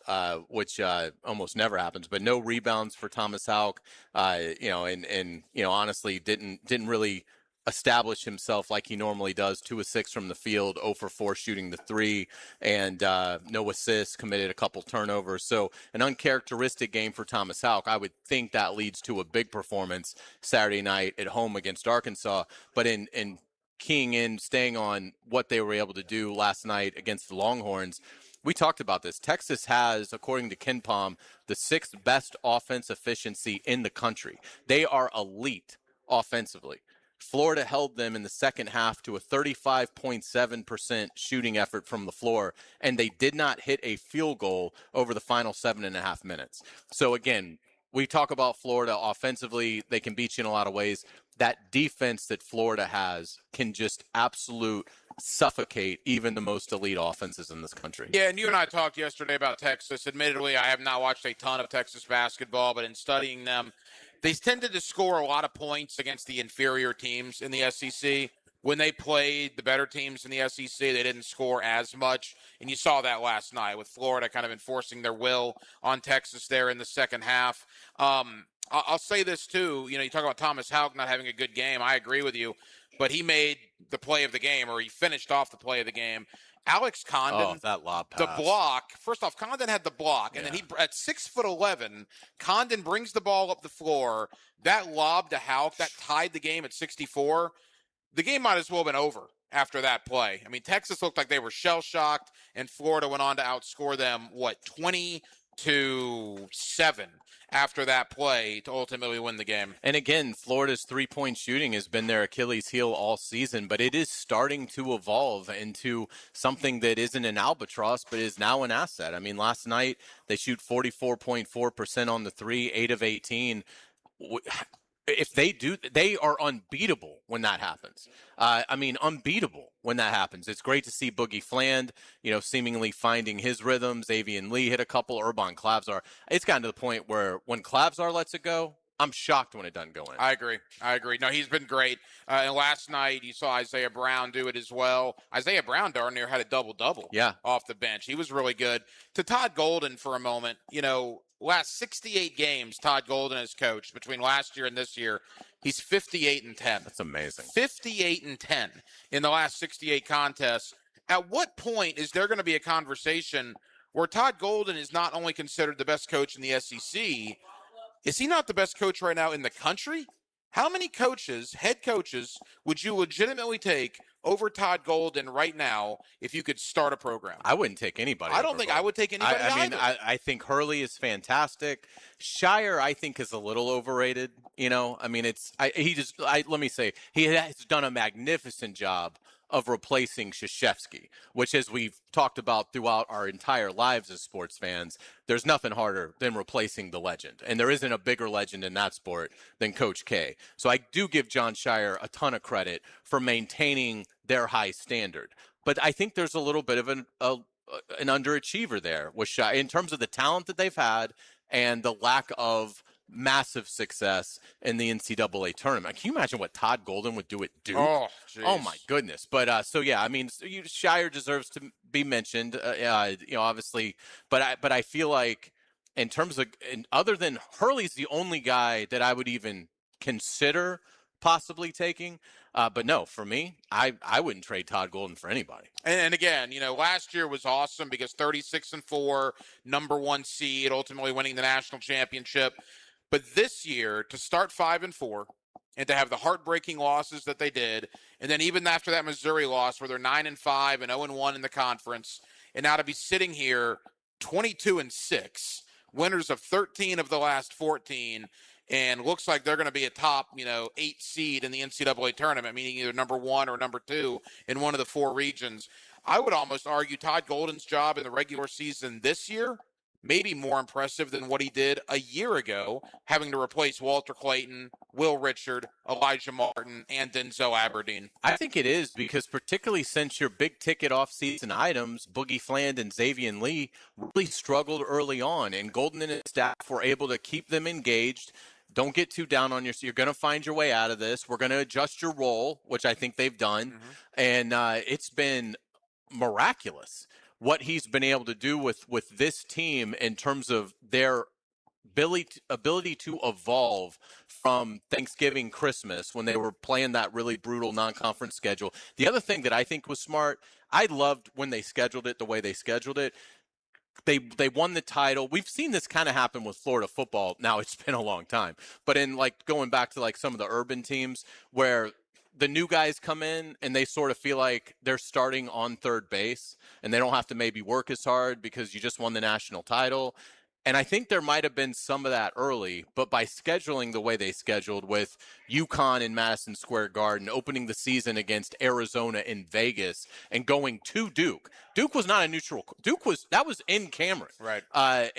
which almost never happens. But no rebounds for Thomas Houck. Honestly, didn't really establish himself like he normally does. 2 of 6 from the field, 0 for 4 shooting the 3, and no assists, committed a couple turnovers. So an uncharacteristic game for Thomas Houck. I would think that leads to a big performance Saturday night at home against Arkansas. But in keying in, staying on what they were able to do last night against the Longhorns, we talked about this. Texas has, according to KenPom, the 6th best offense efficiency in the country. They are elite offensively. Florida held them in the second half to a 35.7% shooting effort from the floor, and they did not hit a field goal over the final 7.5 minutes. So again, we talk about Florida offensively. They can beat you in a lot of ways. That defense that Florida has can just absolute suffocate even the most elite offenses in this country. Yeah, and you and I talked yesterday about Texas. Admittedly, I have not watched a ton of Texas basketball, but in studying them, they tended to score a lot of points against the inferior teams in the SEC. When they played the better teams in the SEC, they didn't score as much. And you saw that last night with Florida kind of enforcing their will on Texas there in the second half. I'll say this, too. You talk about Thomas Houck not having a good game. I agree with you. But he made the play of the game, or he finished off the play of the game. Alex Condon, that lob pass. The block. First off, Condon had the block, and then at 6'11", Condon brings the ball up the floor. That lob to Houck, that tied the game at 64. The game might as well have been over after that play. I mean, Texas looked like they were shell-shocked, and Florida went on to outscore them, 20-7 after that play to ultimately win the game. And again, Florida's three-point shooting has been their Achilles heel all season, but it is starting to evolve into something that isn't an albatross, but is now an asset. I mean, last night they shoot 44.4% on the 3, 8 of 18. If they do, they are unbeatable when that happens. Unbeatable when that happens. It's great to see Boogie Fland, seemingly finding his rhythm. Xavier Lee hit a couple. Urban Clavsar. It's gotten to the point where when Clavsar lets it go, I'm shocked when it doesn't go in. I agree. No, he's been great. And last night you saw Isaiah Brown do it as well. Isaiah Brown darn near had a double-double off the bench. He was really good. To Todd Golden for a moment, last 68 games Todd Golden has coached between last year and this year, he's 58-10. That's amazing. 58-10 in the last 68 contests. At what point is there going to be a conversation where Todd Golden is not only considered the best coach in the SEC, is he not the best coach right now in the country? How many head coaches, would you legitimately take over Todd Golden right now if you could start a program? I wouldn't take anybody. I don't think I would take anybody either. I think Hurley is fantastic. Shire, I think, is a little overrated. Let me say, he has done a magnificent job of replacing Krzyzewski, which, as we've talked about throughout our entire lives as sports fans, there's nothing harder than replacing the legend. And there isn't a bigger legend in that sport than Coach K. So I do give John Shire a ton of credit for maintaining their high standard. But I think there's a little bit of an underachiever there with Shire in terms of the talent that they've had and the lack of massive success in the NCAA tournament. Can you imagine what Todd Golden would do at Duke? Oh my goodness. But so yeah, I mean, Shire deserves to be mentioned, obviously, but I feel like in terms of, other than Hurley's the only guy that I would even consider possibly taking. But no, for me, I wouldn't trade Todd Golden for anybody. And again, last year was awesome because 36-4, number 1 seed, ultimately winning the national championship. But this year, to start 5-4 and to have the heartbreaking losses that they did, and then even after that Missouri loss where they're 9-5 and 0-1 in the conference, and now to be sitting here 22-6, winners of 13 of the last 14, and looks like they're going to be a top, 8 seed in the NCAA tournament, meaning either number 1 or number 2 in one of the 4 regions. I would almost argue Todd Golden's job in the regular season this year maybe more impressive than what he did a year ago, having to replace Walter Clayton, Will Richard, Elijah Martin, and Denzel Aberdeen. I think it is because particularly since your big ticket off-season items, Boogie Fland and Xavier Lee, really struggled early on, and Golden and his staff were able to keep them engaged. Don't get too down on yourself. You're going to find your way out of this. We're going to adjust your role, which I think they've done, and it's been miraculous what he's been able to do with this team in terms of their ability to evolve from Thanksgiving, Christmas, when they were playing that really brutal non-conference schedule. The other thing that I think was smart, I loved when they scheduled it the way they scheduled it. They won the title. We've seen this kind of happen with Florida football. Now, it's been a long time. But in going back to some of the urban teams where the new guys come in and they sort of feel like they're starting on third base and they don't have to maybe work as hard because you just won the national title. And I think there might have been some of that early, but by scheduling the way they scheduled with UConn in Madison Square Garden, opening the season against Arizona in Vegas, and going to Duke. Duke was not a neutral. That was in Cameron. Right. I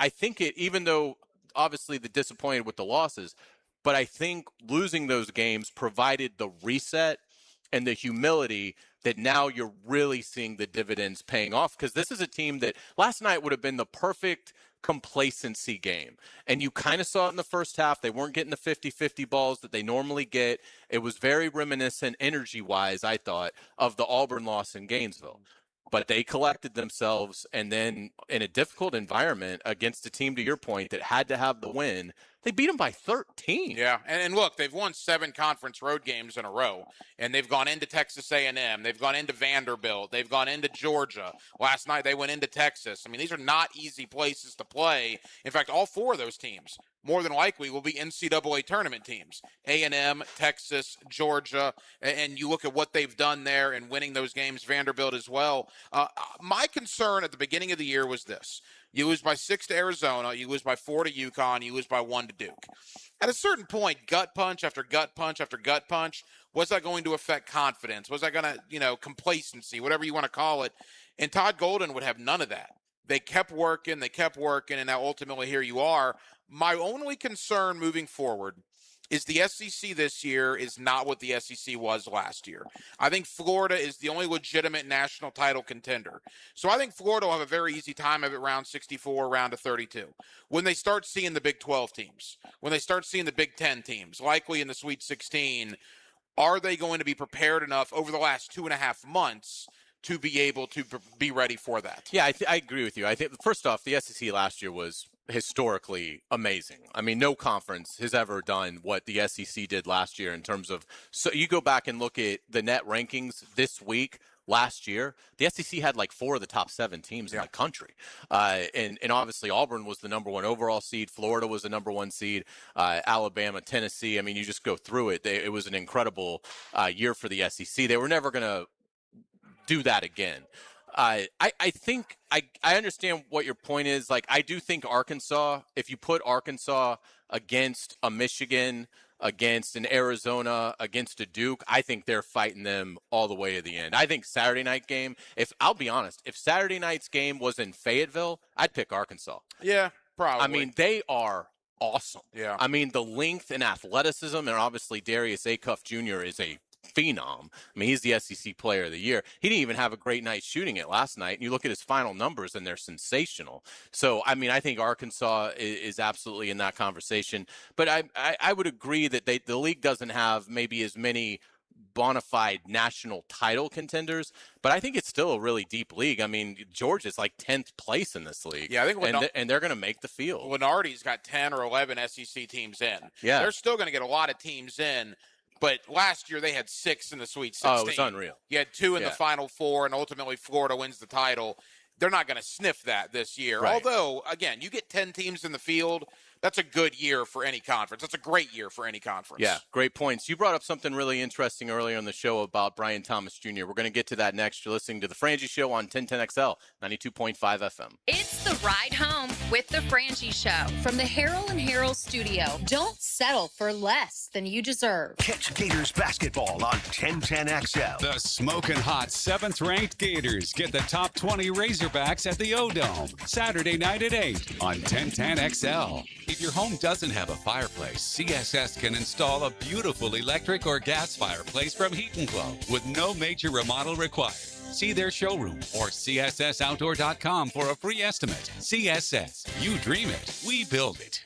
think even though obviously the disappointed with the losses, but I think losing those games provided the reset and the humility that now you're really seeing the dividends paying off, because this is a team that last night would have been the perfect complacency game. And you kind of saw it in the first half. They weren't getting the 50-50 balls that they normally get. It was very reminiscent energy-wise, I thought, of the Auburn loss in Gainesville. But they collected themselves, and then in a difficult environment against a team, to your point, that had to have the win, they beat them by 13. Yeah, and look, they've won 7 conference road games in a row, and they've gone into Texas A&M. They've gone into Vanderbilt. They've gone into Georgia. Last night they went into Texas. I mean, these are not easy places to play. In fact, all 4 of those teams, more than likely, will be NCAA tournament teams. A&M, Texas, Georgia, and you look at what they've done there and winning those games, Vanderbilt as well. My concern at the beginning of the year was this. You lose by 6 to Arizona. You lose by 4 to UConn. You lose by 1 to Duke. At a certain point, gut punch after gut punch after gut punch, was that going to affect confidence? Was that going to, complacency, whatever you want to call it? And Todd Golden would have none of that. They kept working, and now ultimately here you are. My only concern moving forward is the SEC this year is not what the SEC was last year. I think Florida is the only legitimate national title contender. So I think Florida will have a very easy time of it round 64, round of 32. When they start seeing the Big 12 teams, when they start seeing the Big 10 teams, likely in the Sweet 16, are they going to be prepared enough over the last 2.5 months to be able to be ready for that? Yeah, I agree with you. I think, first off, the SEC last year was historically amazing. I mean, no conference has ever done what the SEC did last year in terms of, so you go back and look at the net rankings this week. Last year, the SEC had 4 of the top 7 teams in the country. And obviously Auburn was the number 1 overall seed. Florida was the number 1 seed. Alabama, Tennessee. I mean, you just go through it. It was an incredible year for the SEC. They were never going to do that again. I think I understand what your point is. I do think Arkansas, if you put Arkansas against a Michigan, against an Arizona, against a Duke, I think they're fighting them all the way to the end. I think Saturday night game, I'll be honest, if Saturday night's game was in Fayetteville, I'd pick Arkansas. Yeah, probably. I mean, they are awesome. Yeah. I mean, the length and athleticism, and obviously Darius Acuff Jr. is a phenom. I mean, he's the SEC Player of the Year. He didn't even have a great night shooting it last night. And you look at his final numbers, and they're sensational. So, I mean, I think Arkansas is absolutely in that conversation. But I would agree that the league doesn't have maybe as many bona fide national title contenders, but I think it's still a really deep league. I mean, Georgia's like 10th place in this league. Yeah, I think and they're going to make the field. Lenardi's got 10 or 11 SEC teams in. Yeah. They're still going to get a lot of teams in. But last year they had 6 in the Sweet 16. Oh, it was unreal. You had 2 in the Final Four, and ultimately Florida wins the title. They're not going to sniff that this year. Right. Although, again, you get 10 teams in the field, that's a good year for any conference. That's a great year for any conference. Yeah, great points. You brought up something really interesting earlier in the show about Brian Thomas Jr. We're going to get to that next. You're listening to The Frangie Show on 1010XL, 92.5 FM. It's the ride home with the Frangie Show from the Harold and Harold studio. Don't settle for less than you deserve. Catch Gators basketball on 1010XL. The smoking hot 7th-ranked Gators get the top 20 Razorbacks at the O-Dome Saturday night at 8 on 1010XL. If your home doesn't have a fireplace, CSS can install a beautiful electric or gas fireplace from Heat & Glow with no major remodel required. See their showroom or cssoutdoor.com for a free estimate. CSS, you dream it, we build it.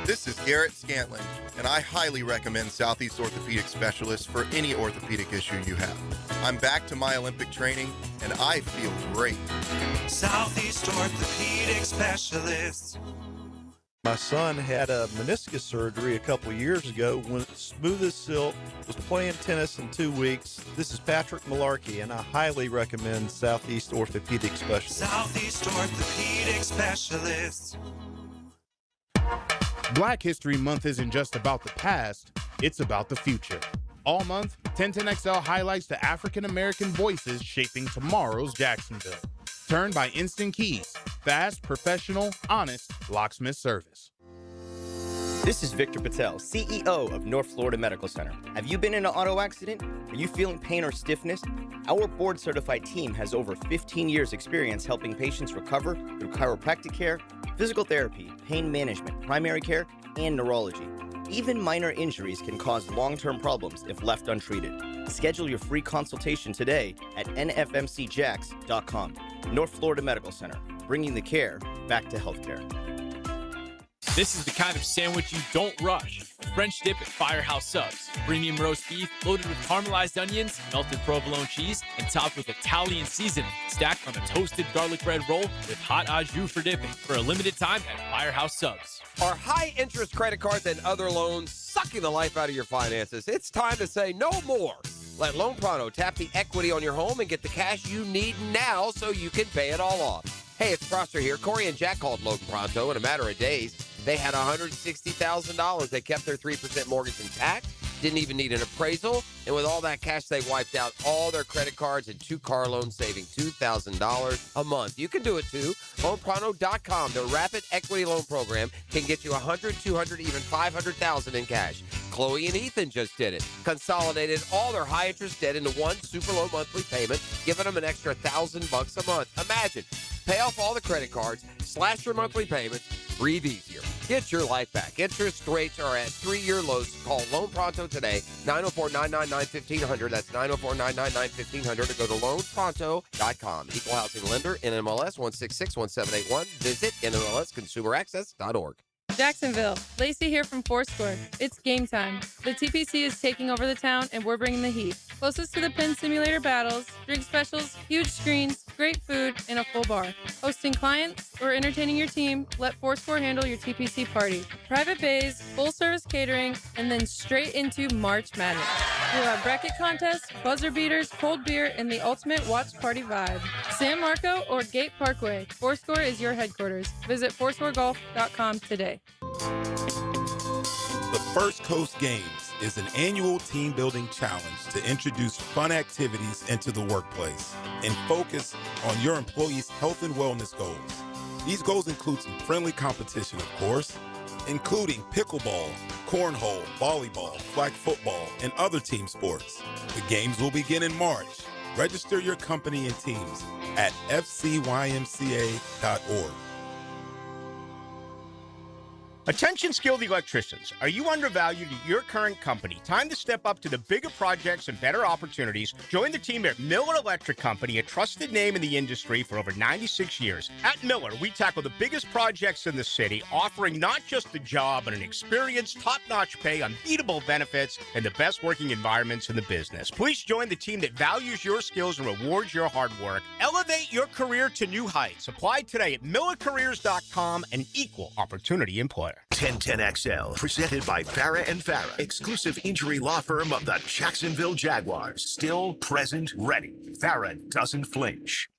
This is Garrett Scantlin, and I highly recommend Southeast Orthopedic Specialists for any orthopedic issue you have. I'm back to my Olympic training, and I feel great. Southeast Orthopedic Specialists. My son had a meniscus surgery a couple years ago. Went smooth as silk, was playing tennis in 2 weeks. This is Patrick Malarkey, and I highly recommend Southeast Orthopedic Specialists. Southeast Orthopedic Specialists. Black History Month isn't just about the past, it's about the future. All month, 1010XL highlights the African American voices shaping tomorrow's Jacksonville. Turned by Instant Keys. Fast, professional, honest locksmith service. This is Victor Patel, CEO of North Florida Medical Center. Have you been in an auto accident? Are you feeling pain or stiffness? Our board-certified team has over 15 years experience helping patients recover through chiropractic care, physical therapy, pain management, primary care, and neurology. Even minor injuries can cause long-term problems if left untreated. Schedule your free consultation today at nfmcjax.com. North Florida Medical Center, bringing the care back to healthcare. This is the kind of sandwich you don't rush. French dip at Firehouse Subs. Premium roast beef loaded with caramelized onions, melted provolone cheese, and topped with Italian seasoning. Stacked on a toasted garlic bread roll with hot au jus for dipping. For a limited time at Firehouse Subs. Are high-interest credit cards and other loans sucking the life out of your finances? It's time to say no more. Let Loan Pronto tap the equity on your home and get the cash you need now so you can pay it all off. Hey, it's Prosser here. Corey and Jack called Loan Pronto in a matter of days. They had $160,000. They kept their 3% mortgage intact, didn't even need an appraisal, and with all that cash, they wiped out all their credit cards and 2 car loans, saving $2,000 a month. You can do it too. LoanPronto.com, the rapid equity loan program, can get you $100,000, $200,000, even $500,000 in cash. Chloe and Ethan just did it. Consolidated all their high-interest debt into one super low monthly payment, giving them an extra $1,000 a month. Imagine, pay off all the credit cards, slash your monthly payments, breathe easier. Get your life back. Interest rates are at 3-year lows. Call Loan Pronto today, 904-999-1500. That's 904-999-1500. Or go to loanpronto.com. Equal housing lender, NMLS 1661781. Visit NMLSconsumeraccess.org. Jacksonville, Lacey here from Fourscore. It's game time. The TPC is taking over the town, and we're bringing the heat. Closest to the pin simulator battles, drink specials, huge screens, great food, and a full bar. Hosting clients or entertaining your team, let Fourscore handle your TPC party. Private bays, full-service catering, and then straight into March Madness. We'll have bracket contests, buzzer beaters, cold beer, and the ultimate watch party vibe. San Marco or Gate Parkway, Fourscore is your headquarters. Visit fourscoregolf.com today. The First Coast Games is an annual team-building challenge to introduce fun activities into the workplace and focus on your employees' health and wellness goals. These goals include some friendly competition, of course, including pickleball, cornhole, volleyball, flag football, and other team sports. The games will begin in March. Register your company and teams at fcymca.org. Attention skilled electricians. Are you undervalued at your current company? Time to step up to the bigger projects and better opportunities. Join the team at Miller Electric Company, a trusted name in the industry for over 96 years. At Miller, we tackle the biggest projects in the city, offering not just the job, but an experienced, top-notch pay, unbeatable benefits, and the best working environments in the business. Please join the team that values your skills and rewards your hard work. Elevate your career to new heights. Apply today at millercareers.com, an equal opportunity employer. 1010XL, presented by Farah and Farah, exclusive injury law firm of the Jacksonville Jaguars. Still, present, ready. Farah doesn't flinch.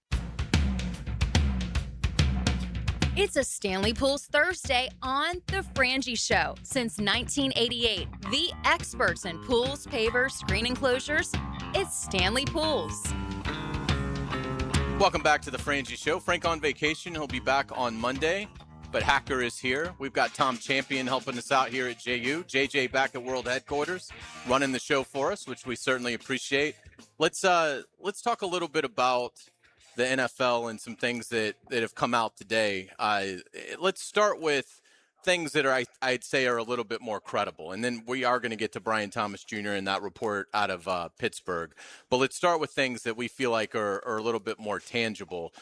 It's a Stanley Pools Thursday on The Frangie Show. Since 1988, the experts in pools, pavers, screen enclosures, it's Stanley Pools. Welcome back to The Frangie Show. Frank on vacation. He'll be back on Monday. But Hacker is here. We've got Tom Champion helping us out here at JU. JJ back at World Headquarters, running the show for us, which we certainly appreciate. Let's talk a little bit about the NFL and some things that have come out today. Let's start with things that are I'd say are a little bit more credible, and then we are going to get to Brian Thomas Jr. and that report out of Pittsburgh. But let's start with things that we feel like are a little bit more tangible.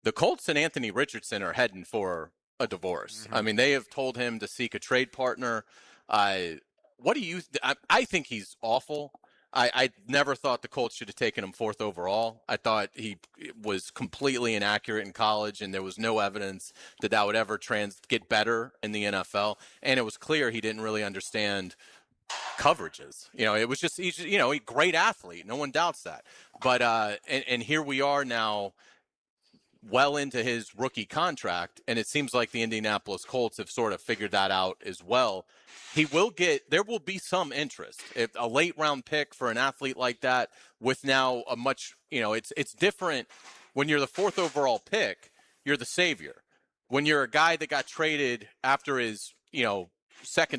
The Colts and Anthony Richardson are heading for a divorce. I mean, they have told him to seek a trade partner. What do you I think he's awful. I never thought the Colts should have taken him 4th overall. I thought he was completely inaccurate in college, and there was no evidence that would ever get better in the NFL. And it was clear he didn't really understand coverages. It was just, he's a great athlete. No one doubts that. But and here we are now, well into his rookie contract, and it seems like the Indianapolis Colts have sort of figured that out as well. There will be some interest. If a late round pick for an athlete like that, with now a much, it's different when you're the 4th overall pick, you're the savior. When you're a guy that got traded after his, 2nd,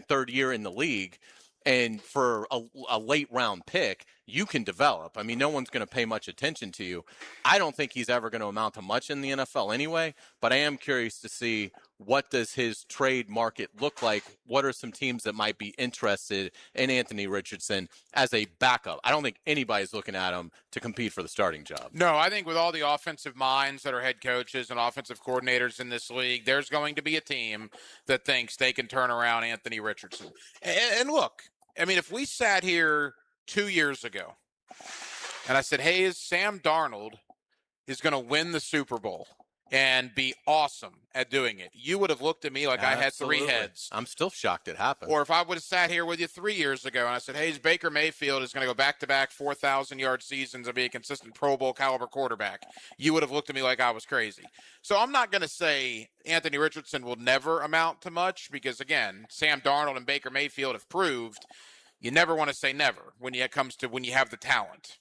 3rd year in the league, and for a late round pick, you can develop. I mean, no one's going to pay much attention to you. I don't think he's ever going to amount to much in the NFL anyway, but I am curious to see what does his trade market look like. What are some teams that might be interested in Anthony Richardson as a backup? I don't think anybody's looking at him to compete for the starting job. No, I think with all the offensive minds that are head coaches and offensive coordinators in this league, there's going to be a team that thinks they can turn around Anthony Richardson. And look, I mean, if we sat here 2 years ago and I said, hey, Sam Darnold is going to win the Super Bowl and be awesome at doing it, you would have looked at me like I had 3 heads. I'm still shocked it happened. Or if I would have sat here with you 3 years ago and I said, hey, Baker Mayfield is going to go back-to-back 4,000-yard seasons and be a consistent Pro Bowl caliber quarterback, you would have looked at me like I was crazy. So I'm not going to say Anthony Richardson will never amount to much because, again, Sam Darnold and Baker Mayfield have proved you never want to say never when it comes to when you have the talent.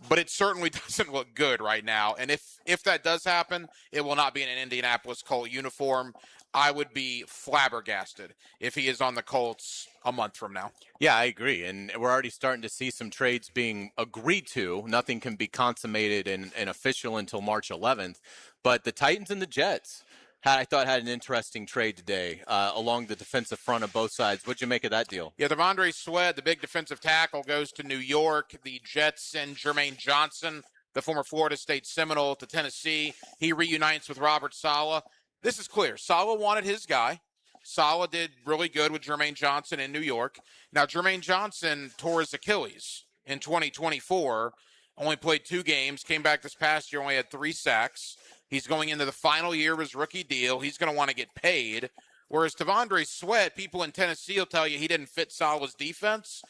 But it certainly doesn't look good right now. And if that does happen, it will not be in an Indianapolis Colt uniform. I would be flabbergasted if he is on the Colts a month from now. Yeah, I agree. And we're already starting to see some trades being agreed to. Nothing can be consummated and official until March 11th. But the Titans and the Jets I thought had an interesting trade today along the defensive front of both sides. What'd you make of that deal? Yeah, Devondre Sweat, the big defensive tackle, goes to New York. The Jets send Jermaine Johnson, the former Florida State Seminole, to Tennessee. He reunites with Robert Saleh. This is clear. Saleh wanted his guy. Saleh did really good with Jermaine Johnson in New York. Now, Jermaine Johnson tore his Achilles in 2024, only played 2 games, came back this past year, only had 3 sacks. He's going into the final year of his rookie deal. He's going to want to get paid. Whereas Devondre Sweat, people in Tennessee will tell you he didn't fit Saleh's defense.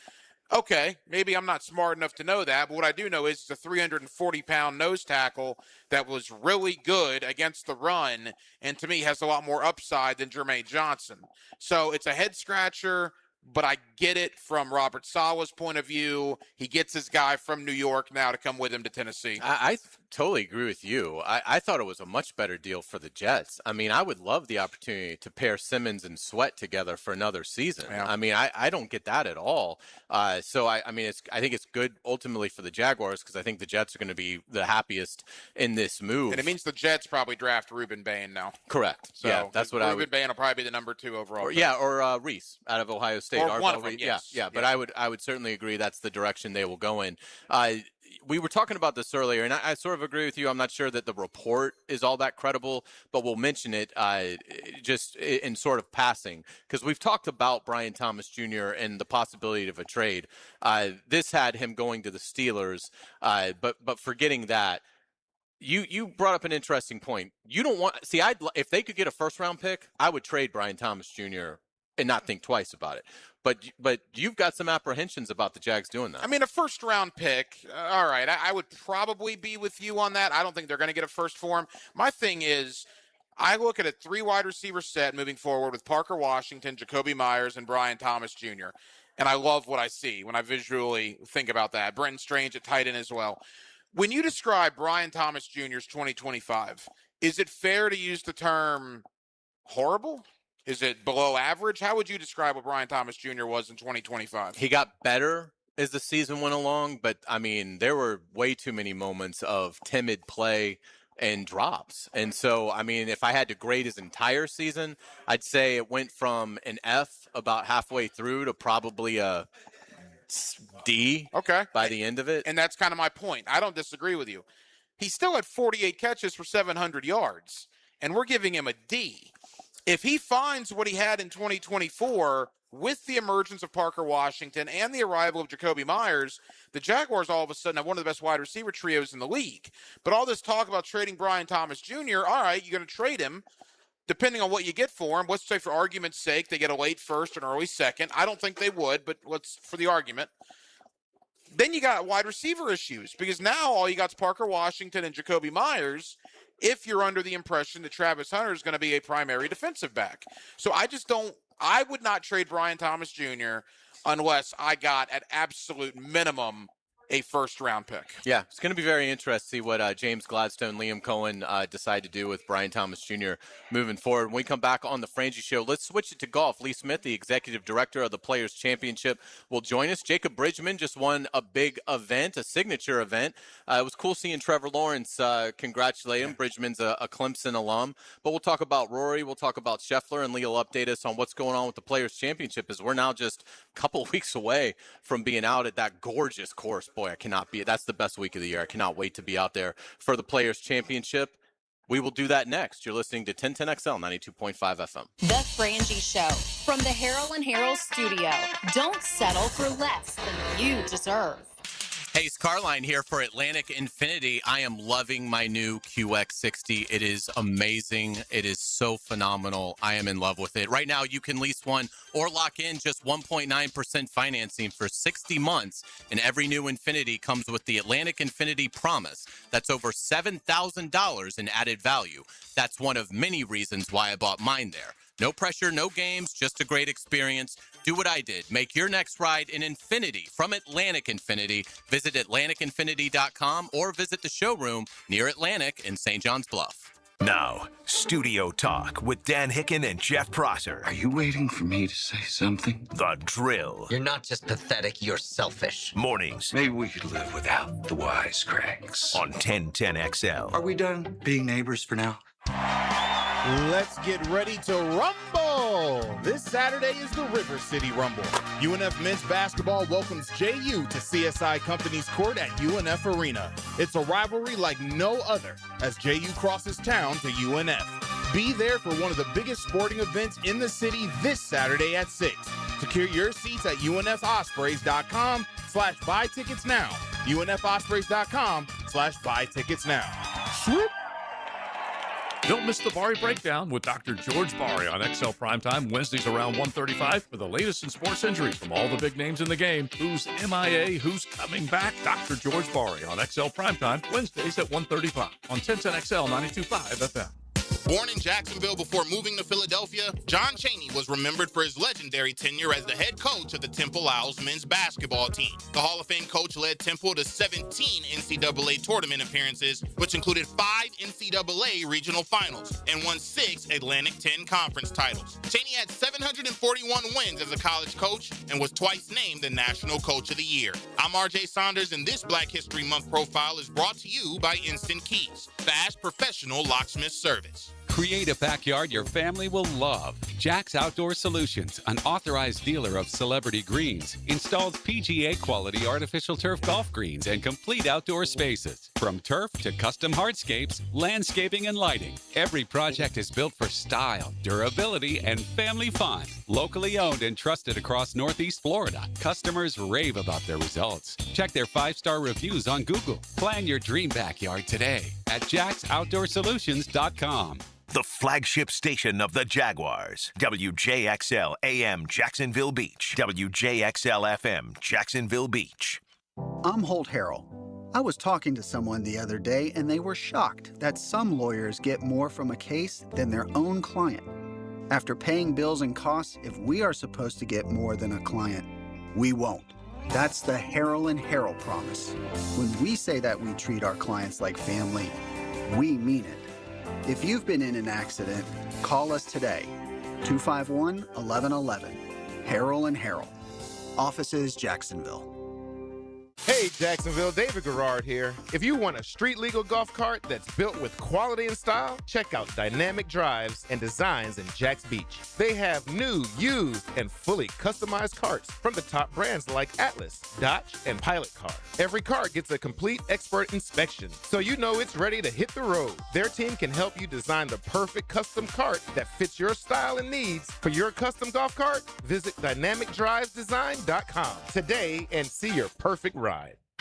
Okay, maybe I'm not smart enough to know that, but what I do know is it's a 340-pound nose tackle that was really good against the run, and to me has a lot more upside than Jermaine Johnson. So it's a head-scratcher, but I get it from Robert Sala's point of view. He gets his guy from New York now to come with him to Tennessee. I totally agree with you. I thought it was a much better deal for the Jets. I mean, I would love the opportunity to pair Simmons and Sweat together for another season. Yeah. I mean, I don't get that at all. So I think it's good ultimately for the Jaguars because I think the Jets are going to be the happiest in this move. And it means the Jets probably draft Ruben Bain now. Correct. So yeah, that's what I would. Ruben Bain will probably be the number 2 overall. Or Reese out of Ohio State. Or one of them, yes. Yeah. But I would certainly agree that's the direction they will go in. We were talking about this earlier, and I sort of agree with you. I'm not sure that the report is all that credible, but we'll mention it just in sort of passing because we've talked about Brian Thomas Jr. and the possibility of a trade. This had him going to the Steelers, but forgetting that. You brought up an interesting point. You don't want if they could get a first-round pick, I would trade Brian Thomas Jr. and not think twice about it. But you've got some apprehensions about the Jags doing that. I mean, a first-round pick, all right, I would probably be with you on that. I don't think they're going to get a first for him. My thing is, I look at a 3 wide receiver set moving forward with Parker Washington, Jacoby Myers, and Brian Thomas Jr., and I love what I see when I visually think about that. Brenton Strange at tight end as well. When you describe Brian Thomas Jr.'s 2025, is it fair to use the term horrible? Is it below average? How would you describe what Brian Thomas Jr. was in 2025? He got better as the season went along, but, I mean, there were way too many moments of timid play and drops. And so, I mean, if I had to grade his entire season, I'd say it went from an F about halfway through to probably a D by the end of it. And that's kind of my point. I don't disagree with you. He still had 48 catches for 700 yards, and we're giving him a D. If he finds what he had in 2024 with the emergence of Parker Washington and the arrival of Jacoby Myers, the Jaguars all of a sudden have one of the best wide receiver trios in the league. But all this talk about trading Brian Thomas Jr., all right, you're going to trade him. Depending on what you get for him, let's say for argument's sake, they get a late first and early second. I don't think they would, but let's for the argument. Then you got wide receiver issues because now all you got is Parker Washington and Jacoby Myers if you're under the impression that Travis Hunter is going to be a primary defensive back. So I would not trade Brian Thomas Jr. unless I got at absolute minimum a first-round pick. Yeah, it's going to be very interesting to see what James Gladstone, Liam Cohen decide to do with Brian Thomas Jr. moving forward. When we come back on the Frangie Show, let's switch it to golf. Lee Smith, the executive director of the Players' Championship, will join us. Jacob Bridgman just won a big event, a signature event. It was cool seeing Trevor Lawrence congratulate him. Bridgman's a Clemson alum. But we'll talk about Rory, we'll talk about Scheffler, and Lee will update us on what's going on with the Players' Championship as we're now just a couple weeks away from being out at that gorgeous course. Boy, I cannot be. That's the best week of the year. I cannot wait to be out there for the Players' Championship. We will do that next. You're listening to 1010XL 92.5 FM. The Frangie Show from the Harold and Harold studio. Don't settle for less than you deserve. Hey, it's Carline here for Atlantic Infinity. I am loving my new QX60. It is amazing. It is so phenomenal. I am in love with it. Right now, you can lease one or lock in just 1.9% financing for 60 months. And every new Infinity comes with the Atlantic Infinity Promise. That's over $7,000 in added value. That's one of many reasons why I bought mine there. No pressure, no games, just a great experience. Do what I did. Make your next ride an Infinity from Atlantic Infinity. Visit AtlanticInfinity.com or visit the showroom near Atlantic in St. John's Bluff. Now, Studio Talk with Dan Hicken and Jeff Prosser. Are you waiting for me to say something? The Drill. You're not just pathetic, you're selfish. Mornings. Maybe we could live without the wisecracks. On 1010XL. Are we done being neighbors for now? Let's get ready to rumble. This Saturday is the River City Rumble. UNF men's basketball welcomes JU to CSI Company's court at UNF Arena. It's a rivalry like no other as JU crosses town to UNF. Be there for one of the biggest sporting events in the city this Saturday at 6. Secure your seats at UNFospreys.com/buy tickets now. UNFospreys.com/buy tickets now. Swoop. Don't miss the Bari Breakdown with Dr. George Bari on XL Primetime Wednesdays around 1:35 for the latest in sports injuries from all the big names in the game. Who's MIA? Who's coming back? Dr. George Bari on XL Primetime Wednesdays at 1:35 on 1010XL 92.5 FM. Born in Jacksonville before moving to Philadelphia, John Chaney was remembered for his legendary tenure as the head coach of the Temple Owls men's basketball team. The Hall of Fame coach led Temple to 17 NCAA tournament appearances, which included 5 NCAA regional finals, and won 6 Atlantic 10 conference titles. Chaney had 741 wins as a college coach and was twice named the National Coach of the Year. I'm RJ Saunders, and this Black History Month profile is brought to you by Instant Keys, fast professional locksmith service. Create a backyard your family will love. Jack's Outdoor Solutions, an authorized dealer of Celebrity Greens, installs PGA quality artificial turf golf greens and complete outdoor spaces. From turf to custom hardscapes, landscaping, and lighting, every project is built for style, durability, and family fun. Locally owned and trusted across Northeast Florida, customers rave about their results. Check their 5-star reviews on Google. Plan your dream backyard today at jacksoutdoorsolutions.com. The flagship station of the Jaguars. WJXL AM Jacksonville Beach. WJXL FM Jacksonville Beach. I'm Holt Harrell. I was talking to someone the other day and they were shocked that some lawyers get more from a case than their own client. After paying bills and costs, if we are supposed to get more than a client, we won't. That's the Harrell and Harrell promise. When we say that we treat our clients like family, we mean it. If you've been in an accident, call us today. 251-1111. Harrell and Harrell. Offices, Jacksonville. Hey, Jacksonville, David Garrard here. If you want a street-legal golf cart that's built with quality and style, check out Dynamic Drives and Designs in Jacks Beach. They have new, used, and fully customized carts from the top brands like Atlas, Dodge, and Pilot Car. Every cart gets a complete expert inspection, so you know it's ready to hit the road. Their team can help you design the perfect custom cart that fits your style and needs. For your custom golf cart, visit dynamicdrivesdesign.com today and see your perfect ride.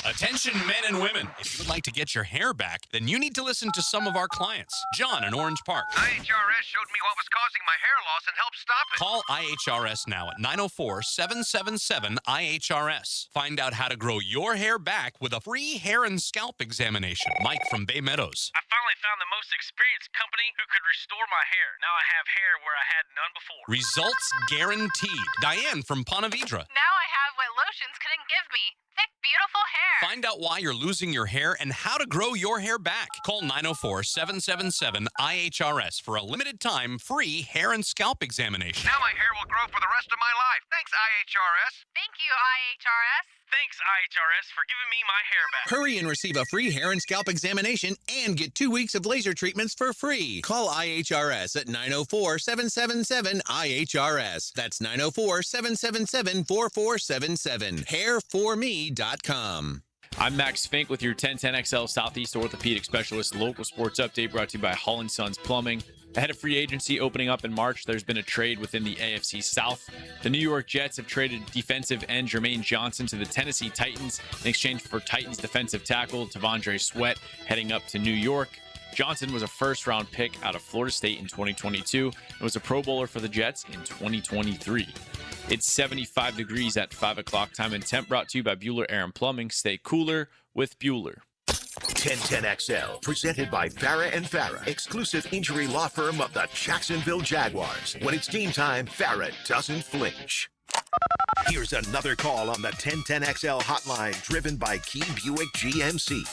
Attention men and women, if you would like to get your hair back, then you need to listen to some of our clients. John in Orange Park. IHRS showed me what was causing my hair loss and helped stop it. Call IHRS now at 904-777-IHRS. Find out how to grow your hair back with a free hair and scalp examination. Mike from Bay Meadows. I finally found the most experienced company who could restore my hair. Now I have hair where I had none before. Results guaranteed. Diane from Ponte Vedra. Now I have what lotions couldn't give me. Thick, beautiful hair. Find out why you're losing your hair and how to grow your hair back. Call 904-777-IHRS for a limited time free hair and scalp examination. Now my hair will grow for the rest of my life. Thanks, IHRS. Thank you, IHRS. Thanks, IHRS, for giving me my hair back. Hurry and receive a free hair and scalp examination and get 2 weeks of laser treatments for free. Call IHRS at 904-777-IHRS. That's 904-777-4477. Hairforme.com. I'm Max Fink with your 1010XL Southeast Orthopedic Specialist local sports update brought to you by Hull & Sons Plumbing. Ahead of free agency opening up in March, there's been a trade within the AFC South. The New York Jets have traded defensive end Jermaine Johnson to the Tennessee Titans in exchange for Titans defensive tackle Tavondre Sweat heading up to New York. Johnson was a first-round pick out of Florida State in 2022 and was a Pro Bowler for the Jets in 2023. It's 75 degrees at 5 o'clock time and temp brought to you by Bueller Air and Plumbing. Stay cooler with Bueller. 1010XL, presented by Farah and Farah, exclusive injury law firm of the Jacksonville Jaguars. When it's game time, Farah doesn't flinch. Here's another call on the 1010XL hotline, driven by Key Buick GMC,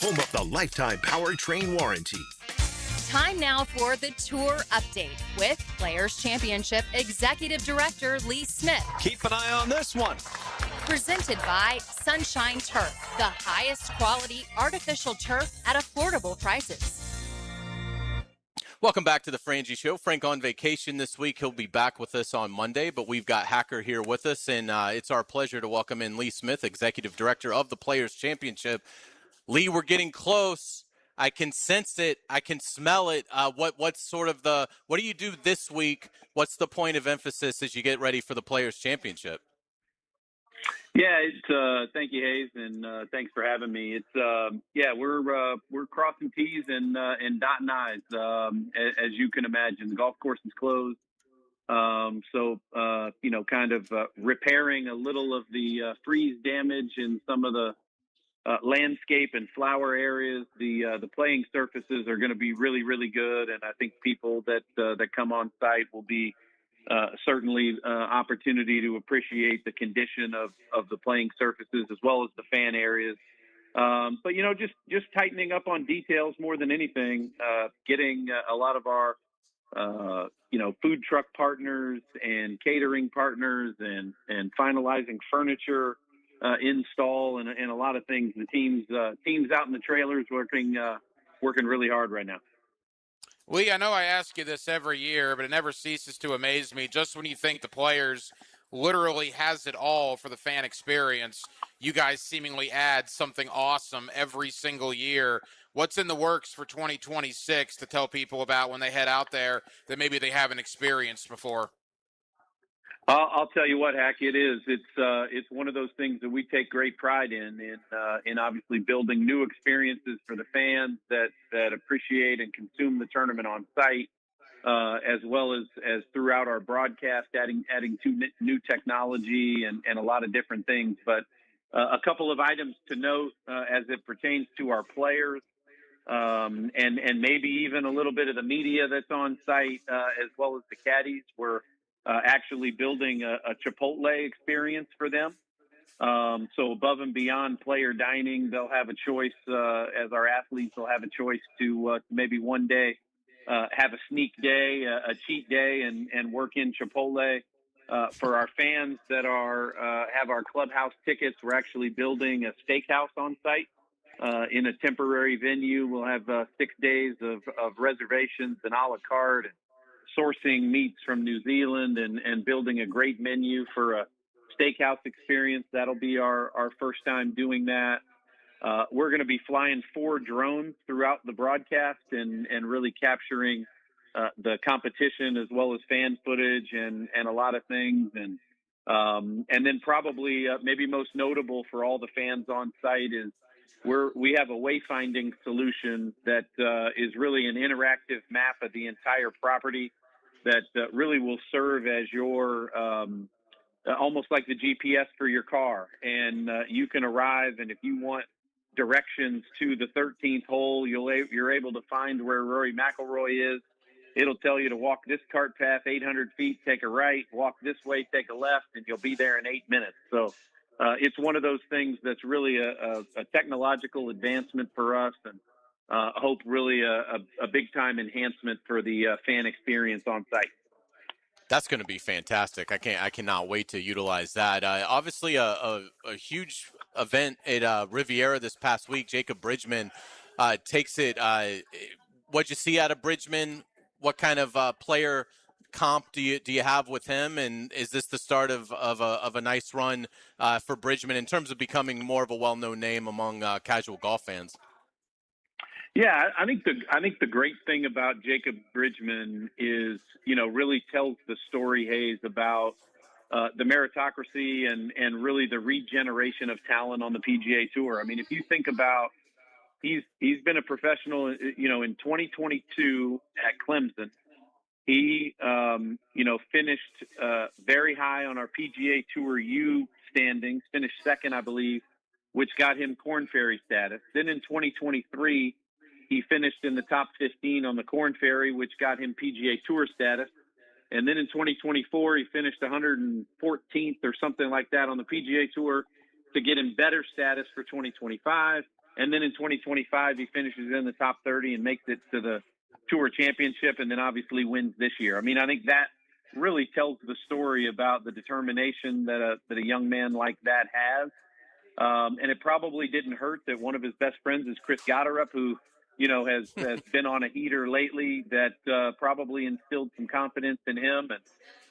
home of the lifetime powertrain warranty. Time now for the tour update with Players Championship Executive Director Lee Smith. Keep an eye on this one. Presented by Sunshine Turf, the highest quality artificial turf at affordable prices. Welcome back to the Frangie Show. Frank on vacation this week. He'll be back with us on Monday, but we've got Hacker here with us, and it's our pleasure to welcome in Lee Smith, Executive Director of the Players Championship. Lee, we're getting close. I can sense it. I can smell it. What do you do this week? What's the point of emphasis as you get ready for the Players Championship? Yeah, thank you, Hayes, and thanks for having me. It's we're crossing T's and dotting I's. As you can imagine, the golf course is closed, so repairing a little of the freeze damage and some of the landscape and flower areas. The playing surfaces are going to be really, really good, and I think people that come on site will be certainly opportunity to appreciate the condition of the playing surfaces as well as the fan areas. But just tightening up on details more than anything, getting a lot of our food truck partners and catering partners and finalizing furniture install and a lot of things. The teams out in the trailers working really hard right now. Lee, I know I ask you this every year, but it never ceases to amaze me. Just when you think the players literally has it all for the fan experience, you guys seemingly add something awesome every single year. What's in the works for 2026 to tell people about when they head out there that maybe they haven't experienced before? I'll tell you what, Hack, it is. It's one of those things that we take great pride in obviously building new experiences for the fans that appreciate and consume the tournament on site, as well as throughout our broadcast, adding new technology and a lot of different things. But a couple of items to note as it pertains to our players, and maybe even a little bit of the media that's on site, as well as the caddies. We're actually building a Chipotle experience for them. So above and beyond player dining, they'll have a choice, as our athletes will have a choice to maybe one day have a sneak day, a cheat day, and work in Chipotle. For our fans that have our clubhouse tickets, we're actually building a steakhouse on site in a temporary venue. We'll have 6 days of reservations and a la carte, and sourcing meats from New Zealand and building a great menu for a steakhouse experience. That'll be our first time doing that. We're going to be flying 4 drones throughout the broadcast and really capturing the competition as well as fan footage and a lot of things. And then probably maybe most notable for all the fans on site is we have a wayfinding solution that is really an interactive map of the entire property that really will serve as your almost like the GPS for your car. And you can arrive, and if you want directions to the 13th hole, you're able to find where Rory McIlroy is. It'll tell you to walk this cart path 800 feet, take a right, walk this way, take a left, and you'll be there in 8 minutes. So it's one of those things that's really a technological advancement for us, and I hope really a big-time enhancement for the fan experience on site. That's going to be fantastic. I cannot wait to utilize that. Obviously, a huge event at Riviera this past week. Jacob Bridgman takes it. What'd you see out of Bridgman? What kind of player comp do you have with him? And is this the start of a nice run for Bridgman in terms of becoming more of a well-known name among casual golf fans? Yeah, I think the great thing about Jacob Bridgman is, really tells the story, Hayes, about the meritocracy and really the regeneration of talent on the PGA Tour. I mean, if you think about, he's been a professional, in 2022 at Clemson. He, finished very high on our PGA Tour U standings, finished second, I believe, which got him Korn Ferry status. Then in 2023, he finished in the top 15 on the Korn Ferry, which got him PGA Tour status. And then in 2024, he finished 114th or something like that on the PGA Tour to get him better status for 2025. And then in 2025, he finishes in the top 30 and makes it to the Tour Championship, and then obviously wins this year. I mean, I think that really tells the story about the determination that a young man like that has. And it probably didn't hurt that one of his best friends is Chris Gotterup, who has been on a heater lately, that probably instilled some confidence in him.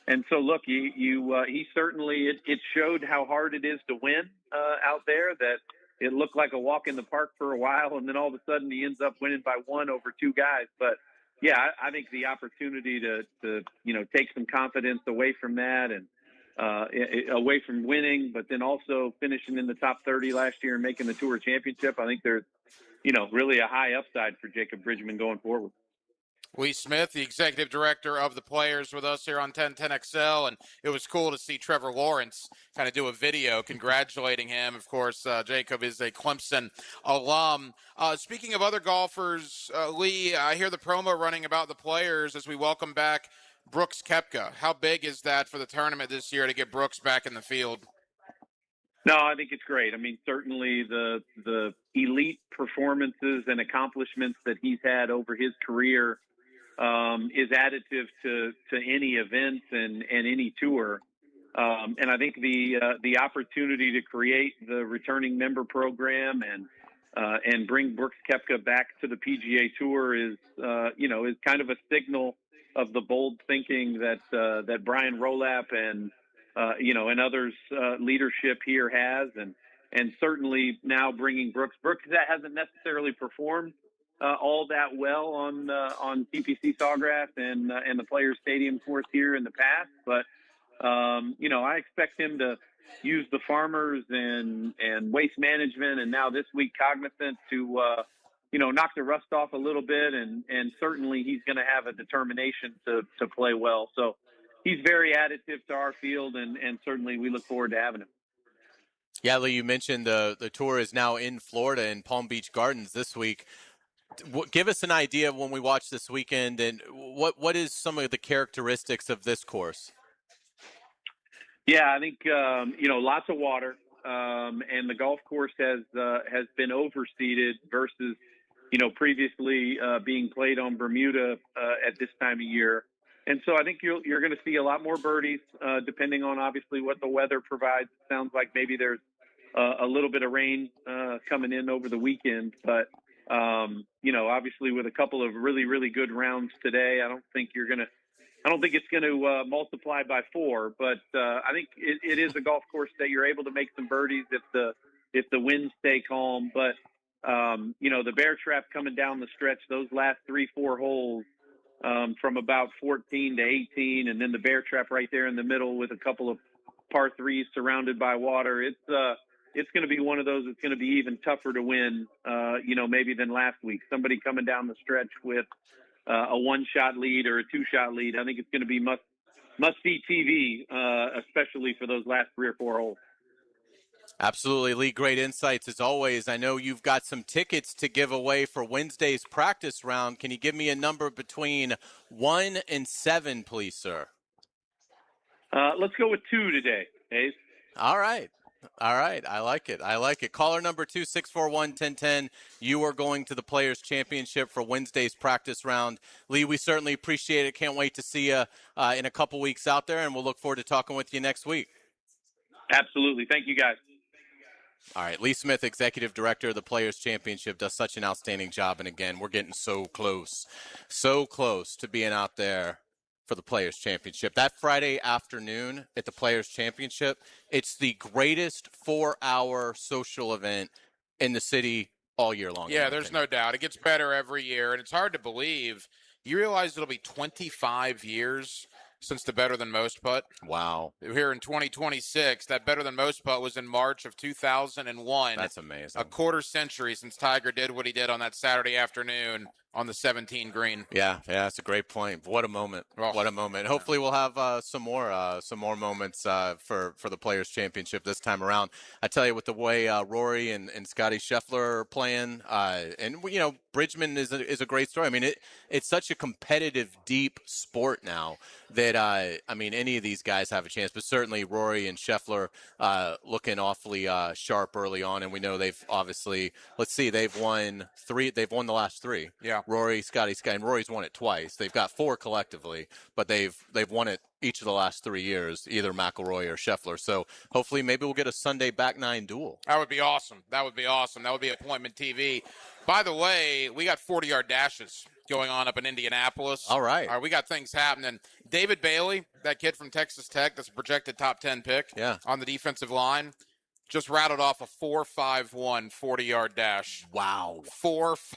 And so, look, he certainly, it showed how hard it is to win out there, that it looked like a walk in the park for a while, and then all of a sudden he ends up winning by 1 over 2 guys. But, yeah, I think the opportunity to take some confidence away from that and away from winning, but then also finishing in the top 30 last year and making the Tour Championship, I think there's really a high upside for Jacob Bridgman going forward. Lee Smith, the executive director of the Players, with us here on 1010XL, and it was cool to see Trevor Lawrence kind of do a video congratulating him. Of course, Jacob is a Clemson alum. Speaking of other golfers, Lee, I hear the promo running about the Players as we welcome back Brooks Koepka. How big is that for the tournament this year to get Brooks back in the field? No, I think it's great. I mean, certainly the elite performances and accomplishments that he's had over his career is additive to any event and any tour. And I think the opportunity to create the returning member program and bring Brooks Koepka back to the PGA Tour is kind of a signal of the bold thinking that Brian Rolap and others leadership here has, and certainly now bringing Brooks that hasn't necessarily performed all that well on TPC Sawgrass and the Players Stadium course here in the past, but I expect him to use the Farmers and Waste Management and now this week Cognizant to knock the rust off a little bit, and certainly he's going to have a determination to play well. So he's very additive to our field, and certainly we look forward to having him. Yeah, Lee, you mentioned the tour is now in Florida in Palm Beach Gardens this week. Give us an idea of when we watch this weekend, and what is some of the characteristics of this course? Yeah, I think lots of water, and the golf course has been overseeded versus previously being played on Bermuda at this time of year. And so I think you're going to see a lot more birdies, depending on obviously what the weather provides. It sounds like maybe there's a little bit of rain coming in over the weekend, but obviously with a couple of really, really good rounds today, I don't think it's going to multiply by 4. But I think it is a golf course that you're able to make some birdies if the winds stay calm. But the bear trap coming down the stretch, those last 3-4 holes. From about 14 to 18, and then the bear trap right there in the middle with a couple of par 3s surrounded by water. It's going to be one of those that's going to be even tougher to win, maybe than last week. Somebody coming down the stretch with a 1-shot lead or a 2-shot lead. I think it's going to be must-see TV, especially for those last 3 or 4 holes. Absolutely, Lee. Great insights as always. I know you've got some tickets to give away for Wednesday's practice round. Can you give me a number between 1 and 7, please, sir? Let's go with 2 today, Hayes. All right. I like it. Caller number 2, 641-1010. You are going to the Players Championship for Wednesday's practice round. Lee, we certainly appreciate it. Can't wait to see you in a couple weeks out there, and we'll look forward to talking with you next week. Absolutely. Thank you, guys. All right, Lee Smith, Executive Director of the Players Championship, does such an outstanding job. And again, we're getting so close to being out there for the Players Championship. That Friday afternoon at the Players Championship, it's the greatest 4-hour social event in the city all year long. Yeah, there's no doubt. It gets better every year, and it's hard to believe. You realize it'll be 25 years since the Better Than Most putt. Wow. Here in 2026, that Better Than Most putt was in March of 2001. That's amazing. A quarter century since Tiger did what he did on that Saturday afternoon on the 17 green. Yeah, that's a great point. What a moment. What a moment. Hopefully we'll have some more moments for the Players Championship this time around. I tell you, with the way Rory and Scotty Scheffler are playing, and Bridgman is a great story. I mean, it's such a competitive, deep sport now that any of these guys have a chance, but certainly Rory and Scheffler looking awfully sharp early on, and we know they've obviously, they've won the last 3. Yeah. Rory, Scotty, and Rory's won it twice. They've got 4 collectively, but they've won it each of the last 3 years, either McIlroy or Scheffler. So hopefully maybe we'll get a Sunday back 9 duel. That would be awesome. That would be appointment TV. By the way, we got 40-yard dashes going on up in Indianapolis. All right. We got things happening. David Bailey, that kid from Texas Tech that's a projected top 10 pick on the defensive line, just rattled off a 4.51 40-yard dash. Wow. 4.51.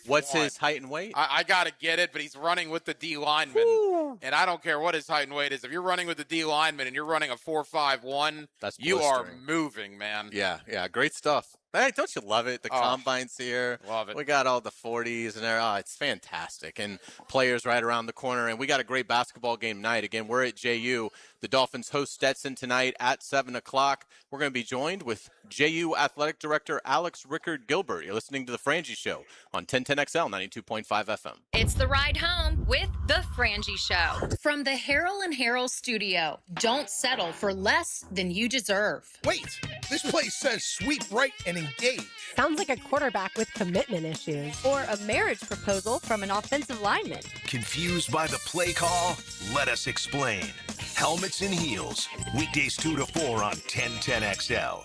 What's his height and weight? I got to get it, but he's running with the D lineman. Woo. And I don't care what his height and weight is. If you're running with the D lineman and you're running a 4.51, you are moving, man. Yeah, great stuff. Hey, don't you love it? The combine's here. Love it. We got all the 40s and there. Oh, it's fantastic. And players right around the corner. And we got a great basketball game tonight. Again, we're at JU. The Dolphins host Stetson tonight at 7 o'clock. We're going to be joined with JU Athletic Director Alex Rickard Gilbert. You're listening to The Frangie Show on 1010XL 92.5 FM. It's the ride home with the Frangie Show from the Harold and Harold studio. Don't settle for less than you deserve. Wait, this place says sweep right and engage. Sounds like a quarterback with commitment issues. Or a marriage proposal from an offensive lineman. Confused by the play call? Let us explain. Helmets and Heels. Weekdays 2 to 4 on 1010XL.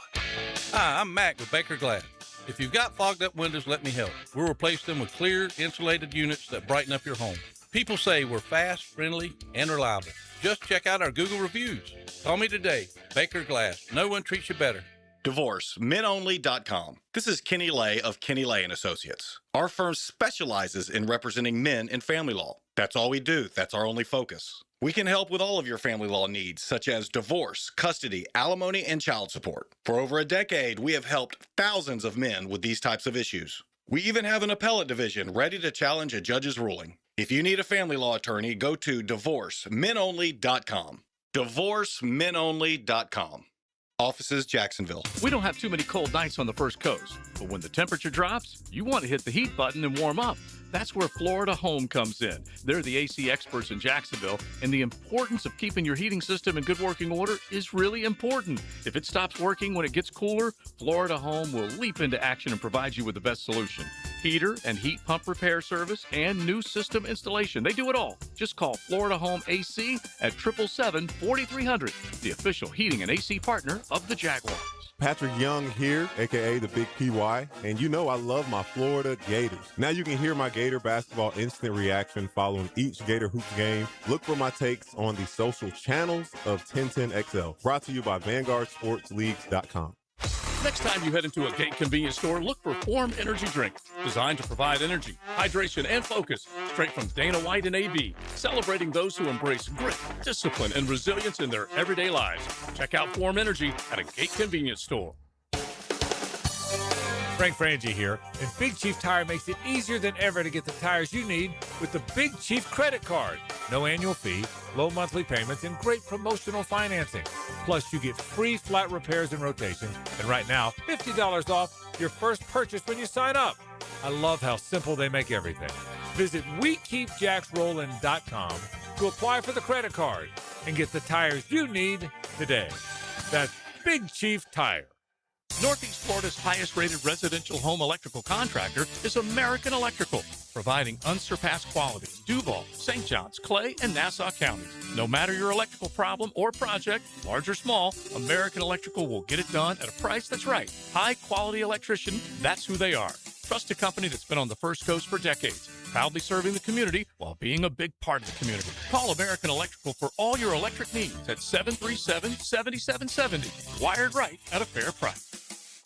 Hi, I'm Mac with Baker Glass. If you've got fogged up windows, let me help. We'll replace them with clear, insulated units that brighten up your home. People say we're fast, friendly, and reliable. Just check out our Google reviews. Call me today. Baker Glass. No one treats you better. DivorceMenOnly.com. This is Kenny Lay of Kenny Lay & Associates. Our firm specializes in representing men in family law. That's all we do. That's our only focus. We can help with all of your family law needs, such as divorce, custody, alimony, and child support. For over a decade, we have helped thousands of men with these types of issues. We even have an appellate division ready to challenge a judge's ruling. If you need a family law attorney, go to DivorceMenOnly.com. DivorceMenOnly.com. Offices, Jacksonville. We don't have too many cold nights on the First Coast, but when the temperature drops, you want to hit the heat button and warm up. That's where Florida Home comes in. They're the AC experts in Jacksonville, and the importance of keeping your heating system in good working order is really important. If it stops working when it gets cooler, Florida Home will leap into action and provide you with the best solution. Heater and heat pump repair service and new system installation. They do it all. Just call Florida Home AC at 777-4300, the official heating and AC partner of the Jaguars. Patrick Young here, a.k.a. the Big PY, and you know I love my Florida Gators. Now you can hear my Gator basketball instant reaction following each Gator Hoops game. Look for my takes on the social channels of 1010XL, brought to you by VanguardSportsLeagues.com. Next time you head into a Gate convenience store, look for Form Energy Drink, designed to provide energy, hydration, and focus, straight from Dana White and AB, celebrating those who embrace grit, discipline, and resilience in their everyday lives. Check out Form Energy at a Gate convenience store. Frank Frangie here, and Big Chief Tire makes it easier than ever to get the tires you need with the Big Chief credit card. No annual fee, low monthly payments, and great promotional financing. Plus, you get free flat repairs and rotations, and right now, $50 off your first purchase when you sign up. I love how simple they make everything. Visit WeKeepJacksRollin.com to apply for the credit card and get the tires you need today. That's Big Chief Tire. Northeast Florida's highest-rated residential home electrical contractor is American Electrical, providing unsurpassed quality in Duval, St. Johns, Clay, and Nassau counties. No matter your electrical problem or project, large or small, American Electrical will get it done at a price that's right. High-quality electrician, that's who they are. Trusted company that's been on the First Coast for decades, proudly serving the community while being a big part of the community. Call American Electrical for all your electric needs at 737-7770. Wired right at a fair price.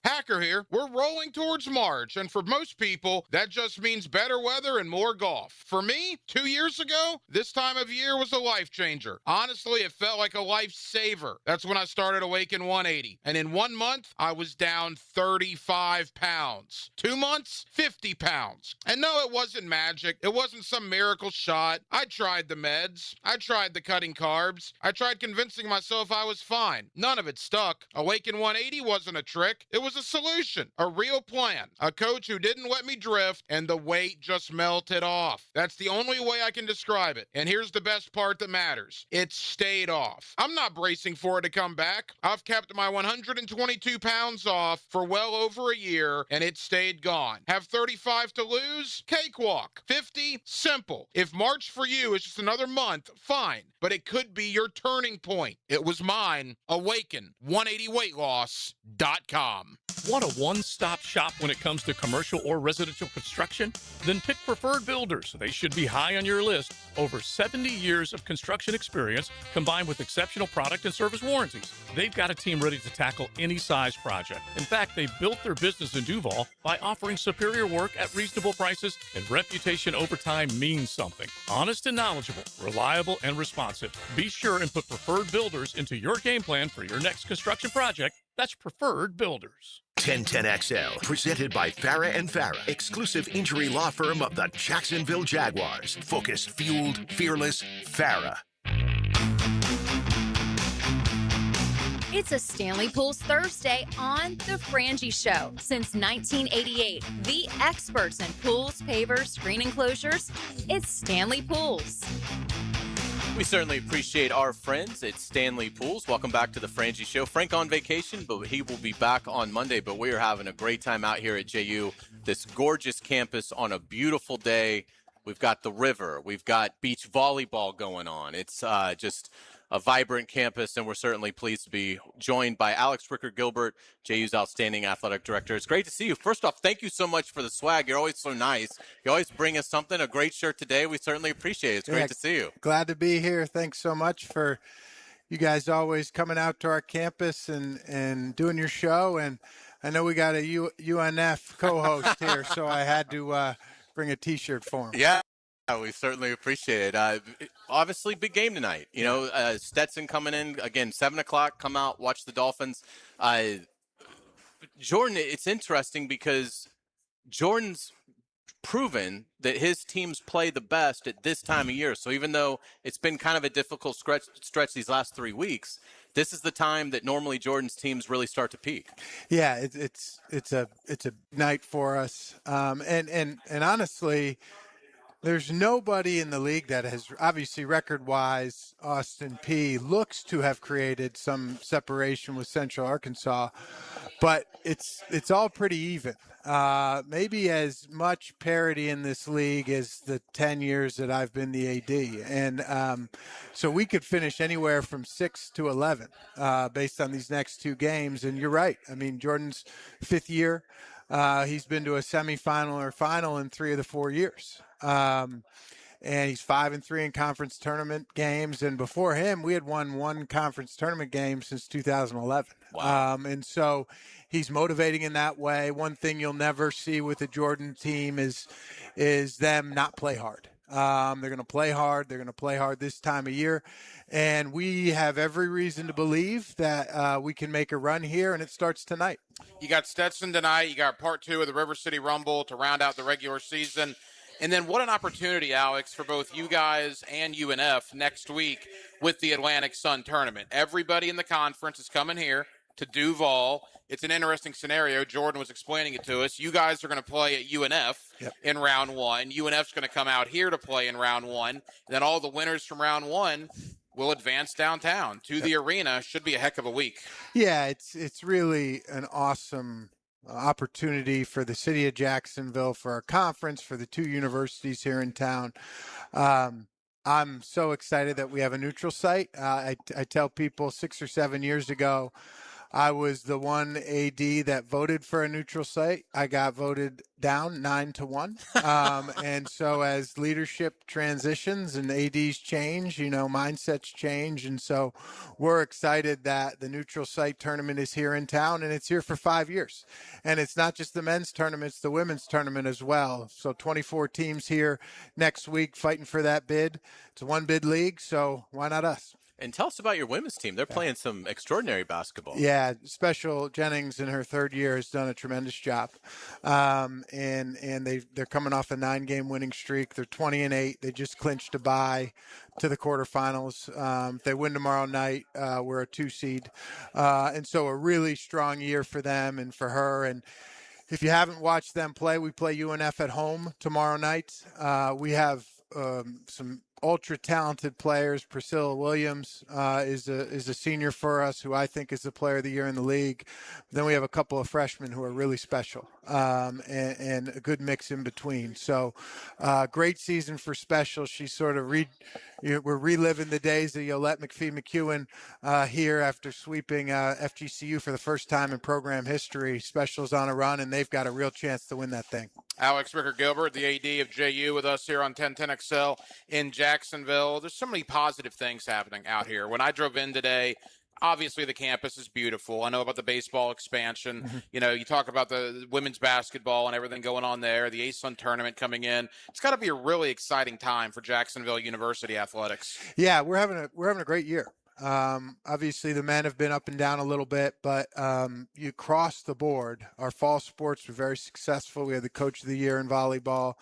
Hacker here. We're rolling towards March, and for most people, that just means better weather and more golf. For me, 2 years ago, this time of year was a life changer. Honestly, it felt like a lifesaver. That's when I started Awaken 180, and in 1 month, I was down 35 pounds. 2 months, 50 pounds. And no, it wasn't magic. It wasn't some miracle shot. I tried the meds. I tried the cutting carbs. I tried convincing myself I was fine. None of it stuck. Awaken 180 wasn't a trick. It was a solution, a real plan, a coach who didn't let me drift, and the weight just melted off. That's the only way I can describe it. And here's the best part that matters. It stayed off. I'm not bracing for it to come back. I've kept my 122 pounds off for well over a year, and it stayed gone. Have 35 to lose? Cakewalk. 50? Simple. If March for you is just another month, fine. But it could be your turning point. It was mine. Awaken180weightloss.com. Want a one-stop shop when it comes to commercial or residential construction? Then pick Preferred Builders. They should be high on your list. Over 70 years of construction experience combined with exceptional product and service warranties. They've got a team ready to tackle any size project. In fact, they built their business in Duval by offering superior work at reasonable prices, and reputation over time means something. Honest and knowledgeable, reliable and responsive. Be sure and put Preferred Builders into your game plan for your next construction project. That's Preferred Builders. 1010XL, presented by Farah and Farah, exclusive injury law firm of the Jacksonville Jaguars. Focused, fueled, fearless, Farah. It's a Stanley Pools Thursday on The Frangie Show. Since 1988, the experts in pools, pavers, screen enclosures, it's Stanley Pools. We certainly appreciate our friends at Stanley Pools. Welcome back to the Frangie Show. Frank on vacation, but he will be back on Monday. But we are having a great time out here at JU, this gorgeous campus on a beautiful day. We've got the river. We've got beach volleyball going on. It's just a vibrant campus, and we're certainly pleased to be joined by Alex Ricker-Gilbert, JU's outstanding athletic director. It's great to see you. First off, thank you so much for the swag. You're always so nice. You always bring us something, a great shirt today. We certainly appreciate it. It's great to see you. Glad to be here. Thanks so much for you guys always coming out to our campus and doing your show. And I know we got a UNF co-host here, so I had to bring a T-shirt for him. Yeah. We certainly appreciate it. Obviously, big game tonight. You know, Stetson coming in, again, 7 o'clock, come out, watch the Dolphins. Jordan, it's interesting because Jordan's proven that his teams play the best at this time of year. So even though it's been kind of a difficult stretch these last 3 weeks, this is the time that normally Jordan's teams really start to peak. Yeah, it's a night for us. And honestly, there's nobody in the league that has, obviously record-wise, Austin Peay looks to have created some separation with Central Arkansas, but it's all pretty even. Maybe as much parity in this league as the 10 years that I've been the AD. And so we could finish anywhere from 6 to 11 based on these next two games. And you're right. I mean, Jordan's fifth year. He's been to a semifinal or final in 3 of the 4 years. And he's 5-3 in conference tournament games. And before him, we had won 1 conference tournament game since 2011. Wow. And so he's motivating in that way. One thing you'll never see with the Jordan team is them not play hard. They're going to play hard. They're going to play hard this time of year. And we have every reason to believe that we can make a run here, and it starts tonight. You got Stetson tonight. You got part 2 of the River City Rumble to round out the regular season. And then what an opportunity, Alex, for both you guys and UNF next week with the Atlantic Sun Tournament. Everybody in the conference is coming here to Duval. It's an interesting scenario. Jordan was explaining it to us. You guys are going to play at UNF in round 1. UNF's going to come out here to play in round 1. And then all the winners from round 1 will advance downtown to the arena. Should be a heck of a week. Yeah, it's really an awesome opportunity for the city of Jacksonville, for our conference, for the 2 universities here in town. I'm so excited that we have a neutral site. I tell people 6 or 7 years ago, I was the one AD that voted for a neutral site. I got voted down 9-1. And so as leadership transitions and ADs change, mindsets change. And so we're excited that the neutral site tournament is here in town, and it's here for 5 years. And it's not just the men's tournament, it's the women's tournament as well. So 24 teams here next week fighting for that bid. It's a 1-bid league, so why not us? And tell us about your women's team. They're playing some extraordinary basketball. Yeah, Special Jennings in her 3rd year has done a tremendous job. And they're coming off a 9-game winning streak. They're 20-8. They just clinched a bye to the quarterfinals. If they win tomorrow night, we're a 2 seed. And so a really strong year for them and for her. And if you haven't watched them play, we play UNF at home tomorrow night. We have some ultra-talented players. Priscilla Williams is a senior for us, who I think is the player of the year in the league. Then we have a couple of freshmen who are really special, and a good mix in between. So great season for Special. She's sort of we're reliving the days of Yolette McPhee-McEwen here after sweeping FGCU for the first time in program history. Special's on a run, and they've got a real chance to win that thing. Alex Ricker-Gilbert, the AD of JU, with us here on 1010XL in Jacksonville. There's so many positive things happening out here. When I drove in today, obviously the campus is beautiful. I know about the baseball expansion. Mm-hmm. You know, you talk about the women's basketball and everything going on there, the ASUN tournament coming in. It's got to be a really exciting time for Jacksonville University athletics. Yeah, we're having a great year. Obviously, the men have been up and down a little bit, but you cross the board. Our fall sports were very successful. We had the Coach of the Year in volleyball.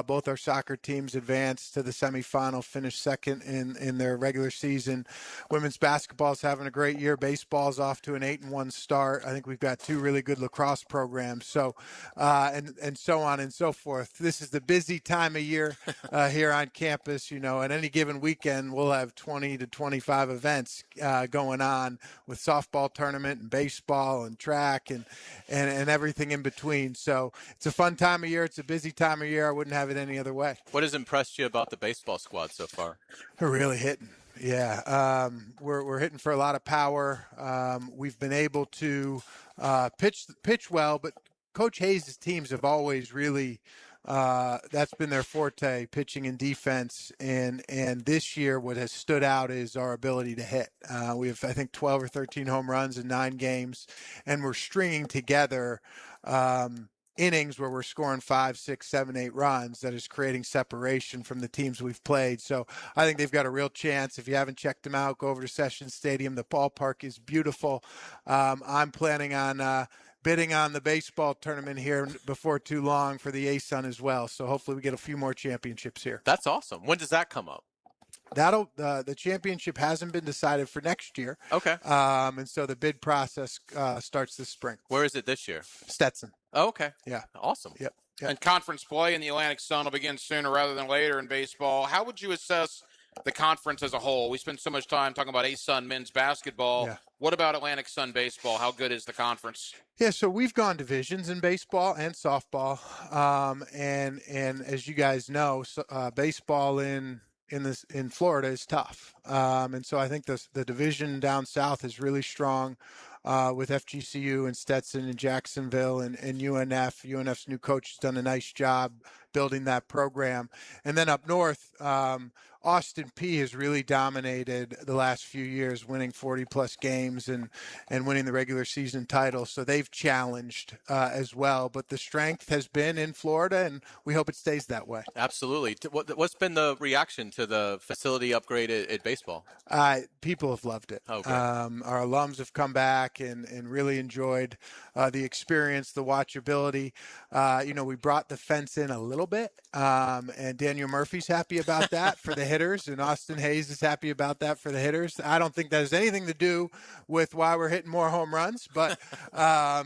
Both our soccer teams advanced to the semifinal, finished second in their regular season. Women's basketball is having a great year. Baseball's off to an 8-1 start. I think we've got two really good lacrosse programs. So, and so on and so forth. This is the busy time of year here on campus. You know, at any given weekend, we'll have 20 to 25 events going on with softball tournament and baseball and track and everything in between. So it's a fun time of year. It's a busy time of year. I wouldn't have it any other way. What has impressed you about the baseball squad so far? We're really hitting. Yeah, we're hitting for a lot of power. We've been able to pitch well, but Coach Hayes' teams have always really that's been their forte, pitching and defense. And this year, what has stood out is our ability to hit. We have, I think, 12 or 13 home runs in 9 games, and we're stringing together innings where we're scoring 5, 6, 7, 8 runs. That is creating separation from the teams we've played. So I think they've got a real chance. If you haven't checked them out, go over to Sessions Stadium. The ballpark is beautiful. I'm planning on bidding on the baseball tournament here before too long for the ASUN as well. So hopefully we get a few more championships here. That's awesome. When does that come up? The championship hasn't been decided for next year. Okay. And so the bid process starts this spring. Where is it this year? Stetson. Oh, okay. Yeah. Awesome. Yep. And conference play in the Atlantic Sun will begin sooner rather than later in baseball. How would you assess the conference as a whole? We spend so much time talking about ASUN men's basketball. Yeah. What about Atlantic Sun baseball? How good is the conference? Yeah, so we've gone divisions in baseball and softball, and as you guys know, baseball in Florida is tough, and so I think the division down south is really strong. With FGCU and Stetson and Jacksonville and UNF. UNF's new coach has done a nice job building that program. And then up north, Austin P has really dominated the last few years, winning 40-plus games and winning the regular season title. So they've challenged as well. But the strength has been in Florida, and we hope it stays that way. Absolutely. What's been the reaction to the facility upgrade at baseball? People have loved it. Okay. Our alums have come back and really enjoyed the experience, the watchability. We brought the fence in a little bit, and Daniel Murphy's happy about that for the hitters, and Austin Hayes is happy about that for the hitters. I don't think that has anything to do with why we're hitting more home runs, but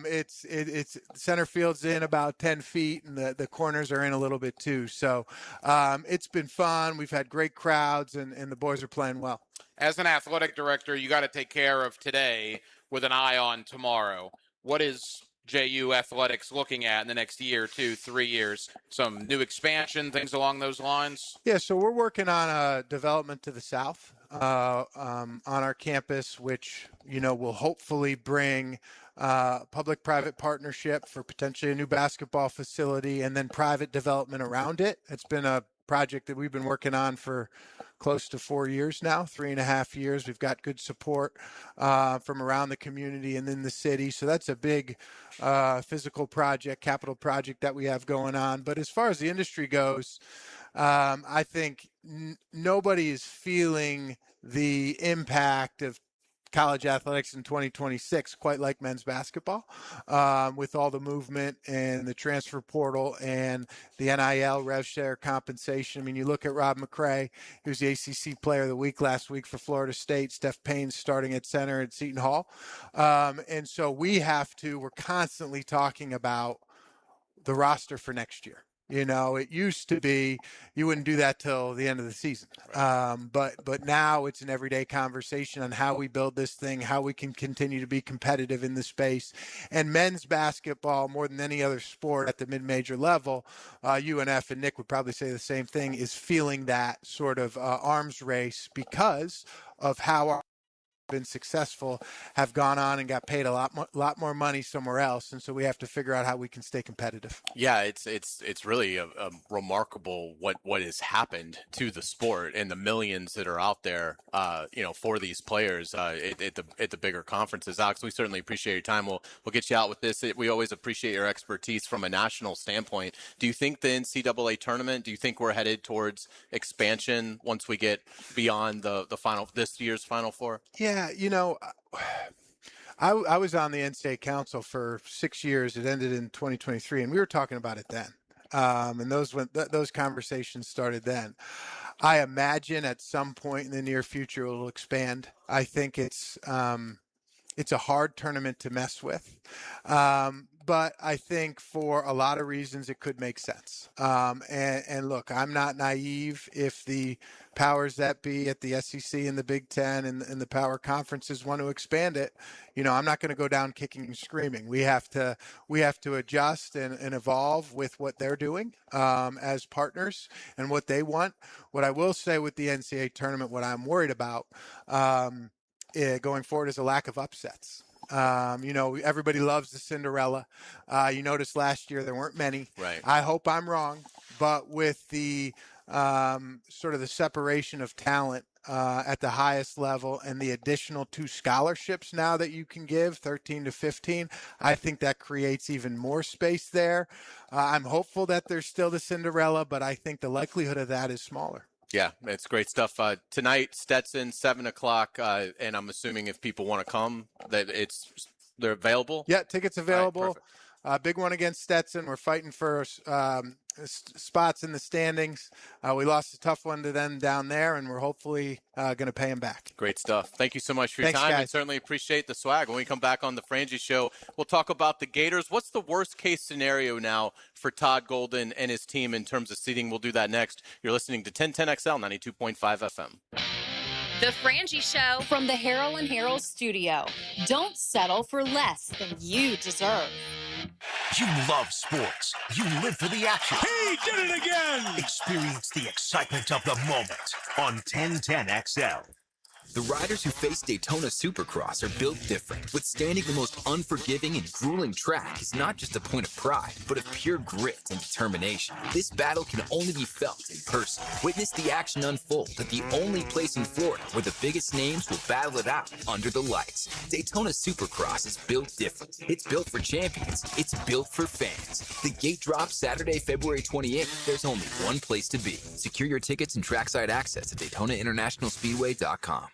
it's center field's in about 10 feet, and the corners are in a little bit too. So it's been fun. We've had great crowds, and the boys are playing well. As an athletic director, you got to take care of today with an eye on tomorrow. What is JU athletics looking at in the next year, 2, 3 years? Some new expansion, things along those lines? Yeah, so we're working on a development to the south on our campus, which, will hopefully bring public-private partnership for potentially a new basketball facility and then private development around it. It's been a project that we've been working on for close to 4 years now, 3.5 years. We've got good support from around the community and in the city. So that's a big physical project, capital project that we have going on. But as far as the industry goes, I think nobody is feeling the impact of college athletics in 2026 quite like men's basketball, with all the movement and the transfer portal and the NIL rev share compensation. I mean, you look at Rob McCray, he was the ACC player of the week last week for Florida State. Steph Payne's starting at center at Seton Hall. And so we're constantly talking about the roster for next year. It used to be you wouldn't do that till the end of the season. But now it's an everyday conversation on how we build this thing, how we can continue to be competitive in the space. And men's basketball, more than any other sport at the mid-major level, UNF and Nick would probably say the same thing, is feeling that sort of arms race because of how our been successful have gone on and got paid a lot more money somewhere else, and so we have to figure out how we can stay competitive. Yeah, it's really a remarkable what has happened to the sport and the millions that are out there, for these players at the bigger conferences. Alex, we certainly appreciate your time. We'll get you out with this. We always appreciate your expertise from a national standpoint. Do you think the NCAA tournament? Do you think we're headed towards expansion once we get beyond this year's Final Four? Yeah, I was on the NCAA Council for 6 years. It ended in 2023, and we were talking about it then. And those conversations started then. I imagine at some point in the near future it will expand. I think it's a hard tournament to mess with. But I think for a lot of reasons it could make sense. And look, I'm not naive. If the powers that be at the SEC and the Big Ten and the power conferences want to expand it, I'm not going to go down kicking and screaming. We have to adjust and evolve with what they're doing as partners and what they want. What I will say with the NCAA tournament, what I'm worried about going forward is a lack of upsets. Everybody loves the Cinderella. You noticed last year there weren't many. Right. I hope I'm wrong, but with the sort of the separation of talent at the highest level and the additional 2 scholarships now that you can give, 13 to 15, I think that creates even more space there. I'm hopeful that there's still the Cinderella, but I think the likelihood of that is smaller. Yeah, it's great stuff. Tonight, Stetson, 7:00, and I'm assuming if people want to come, that they're available. Yeah, tickets available. Right, big one against Stetson. We're fighting for spots in the standings. We lost a tough one to them down there, and we're hopefully going to pay them back. Great stuff. Thank you so much for your Thanks, time. guys. And certainly appreciate the swag. When we come back on the Frangie Show, we'll talk about the Gators. What's the worst case scenario now for Todd Golden and his team in terms of seeding? We'll do that next. You're listening to 1010XL 92.5 FM. The Frangie Show from the Harold and Harold studio. Don't settle for less than you deserve. You love sports. You live for the action. He did it again! Experience the excitement of the moment on 1010XL. The riders who face Daytona Supercross are built different. Withstanding the most unforgiving and grueling track is not just a point of pride, but of pure grit and determination. This battle can only be felt in person. Witness the action unfold at the only place in Florida where the biggest names will battle it out under the lights. Daytona Supercross is built different. It's built for champions. It's built for fans. The gate drops Saturday, February 28th. There's only one place to be. Secure your tickets and trackside access at DaytonaInternationalSpeedway.com.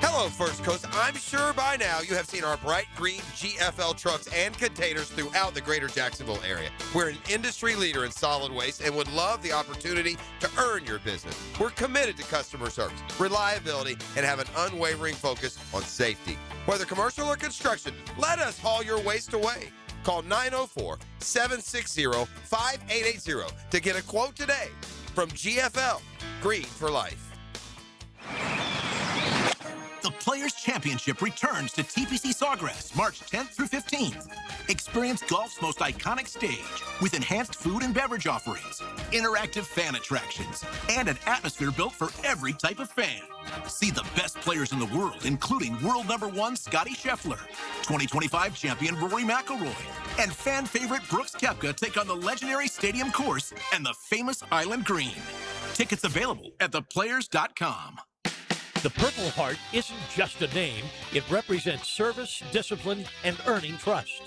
Hello, First Coast. I'm sure by now you have seen our bright green GFL trucks and containers throughout the greater Jacksonville area. We're an industry leader in solid waste and would love the opportunity to earn your business. We're committed to customer service, reliability, and have an unwavering focus on safety. Whether commercial or construction, let us haul your waste away. Call 904-760-5880 to get a quote today. From GFL, Green for Life. The Players' Championship returns to TPC Sawgrass March 10th through 15th. Experience golf's most iconic stage with enhanced food and beverage offerings, interactive fan attractions, and an atmosphere built for every type of fan. See the best players in the world, including world number 1 Scotty Scheffler, 2025 champion Rory McIlroy, and fan favorite Brooks Koepka take on the legendary Stadium Course and the famous Island Green. Tickets available at theplayers.com. The Purple Heart isn't just a name. It represents service, discipline, and earning trust.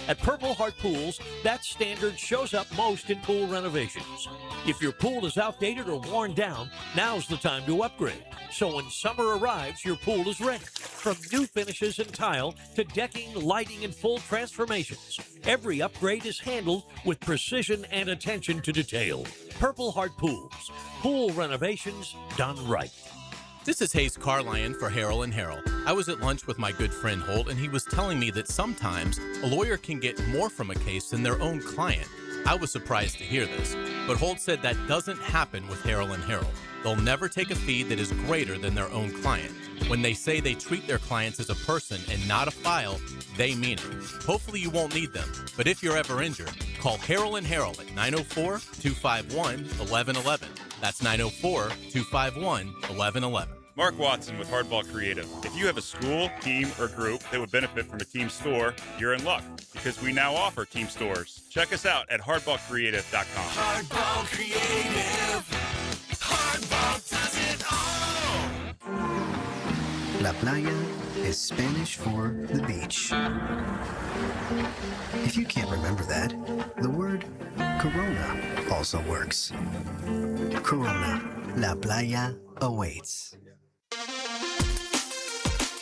At Purple Heart Pools, that standard shows up most in pool renovations. If your pool is outdated or worn down, now's the time to upgrade. So when summer arrives, your pool is ready. From new finishes and tile to decking, lighting, and full transformations, every upgrade is handled with precision and attention to detail. Purple Heart Pools. Pool renovations done right. This is Hayes Carlion for Harold and Harold. I was at lunch with my good friend Holt, and he was telling me that sometimes a lawyer can get more from a case than their own client. I was surprised to hear this, but Holt said that doesn't happen with Harold and Harold. They'll never take a fee that is greater than their own client. When they say they treat their clients as a person and not a file, they mean it. Hopefully you won't need them, but if you're ever injured, call Harold and Harold at 904-251-1111. That's 904-251-1111. Mark Watson with Hardball Creative. If you have a school, team, or group that would benefit from a team store, you're in luck because we now offer team stores. Check us out at hardballcreative.com. Hardball Creative. Hardball does it all. La playa is Spanish for the beach. If you can't remember that, the word Corona also works. Corona, La Playa awaits.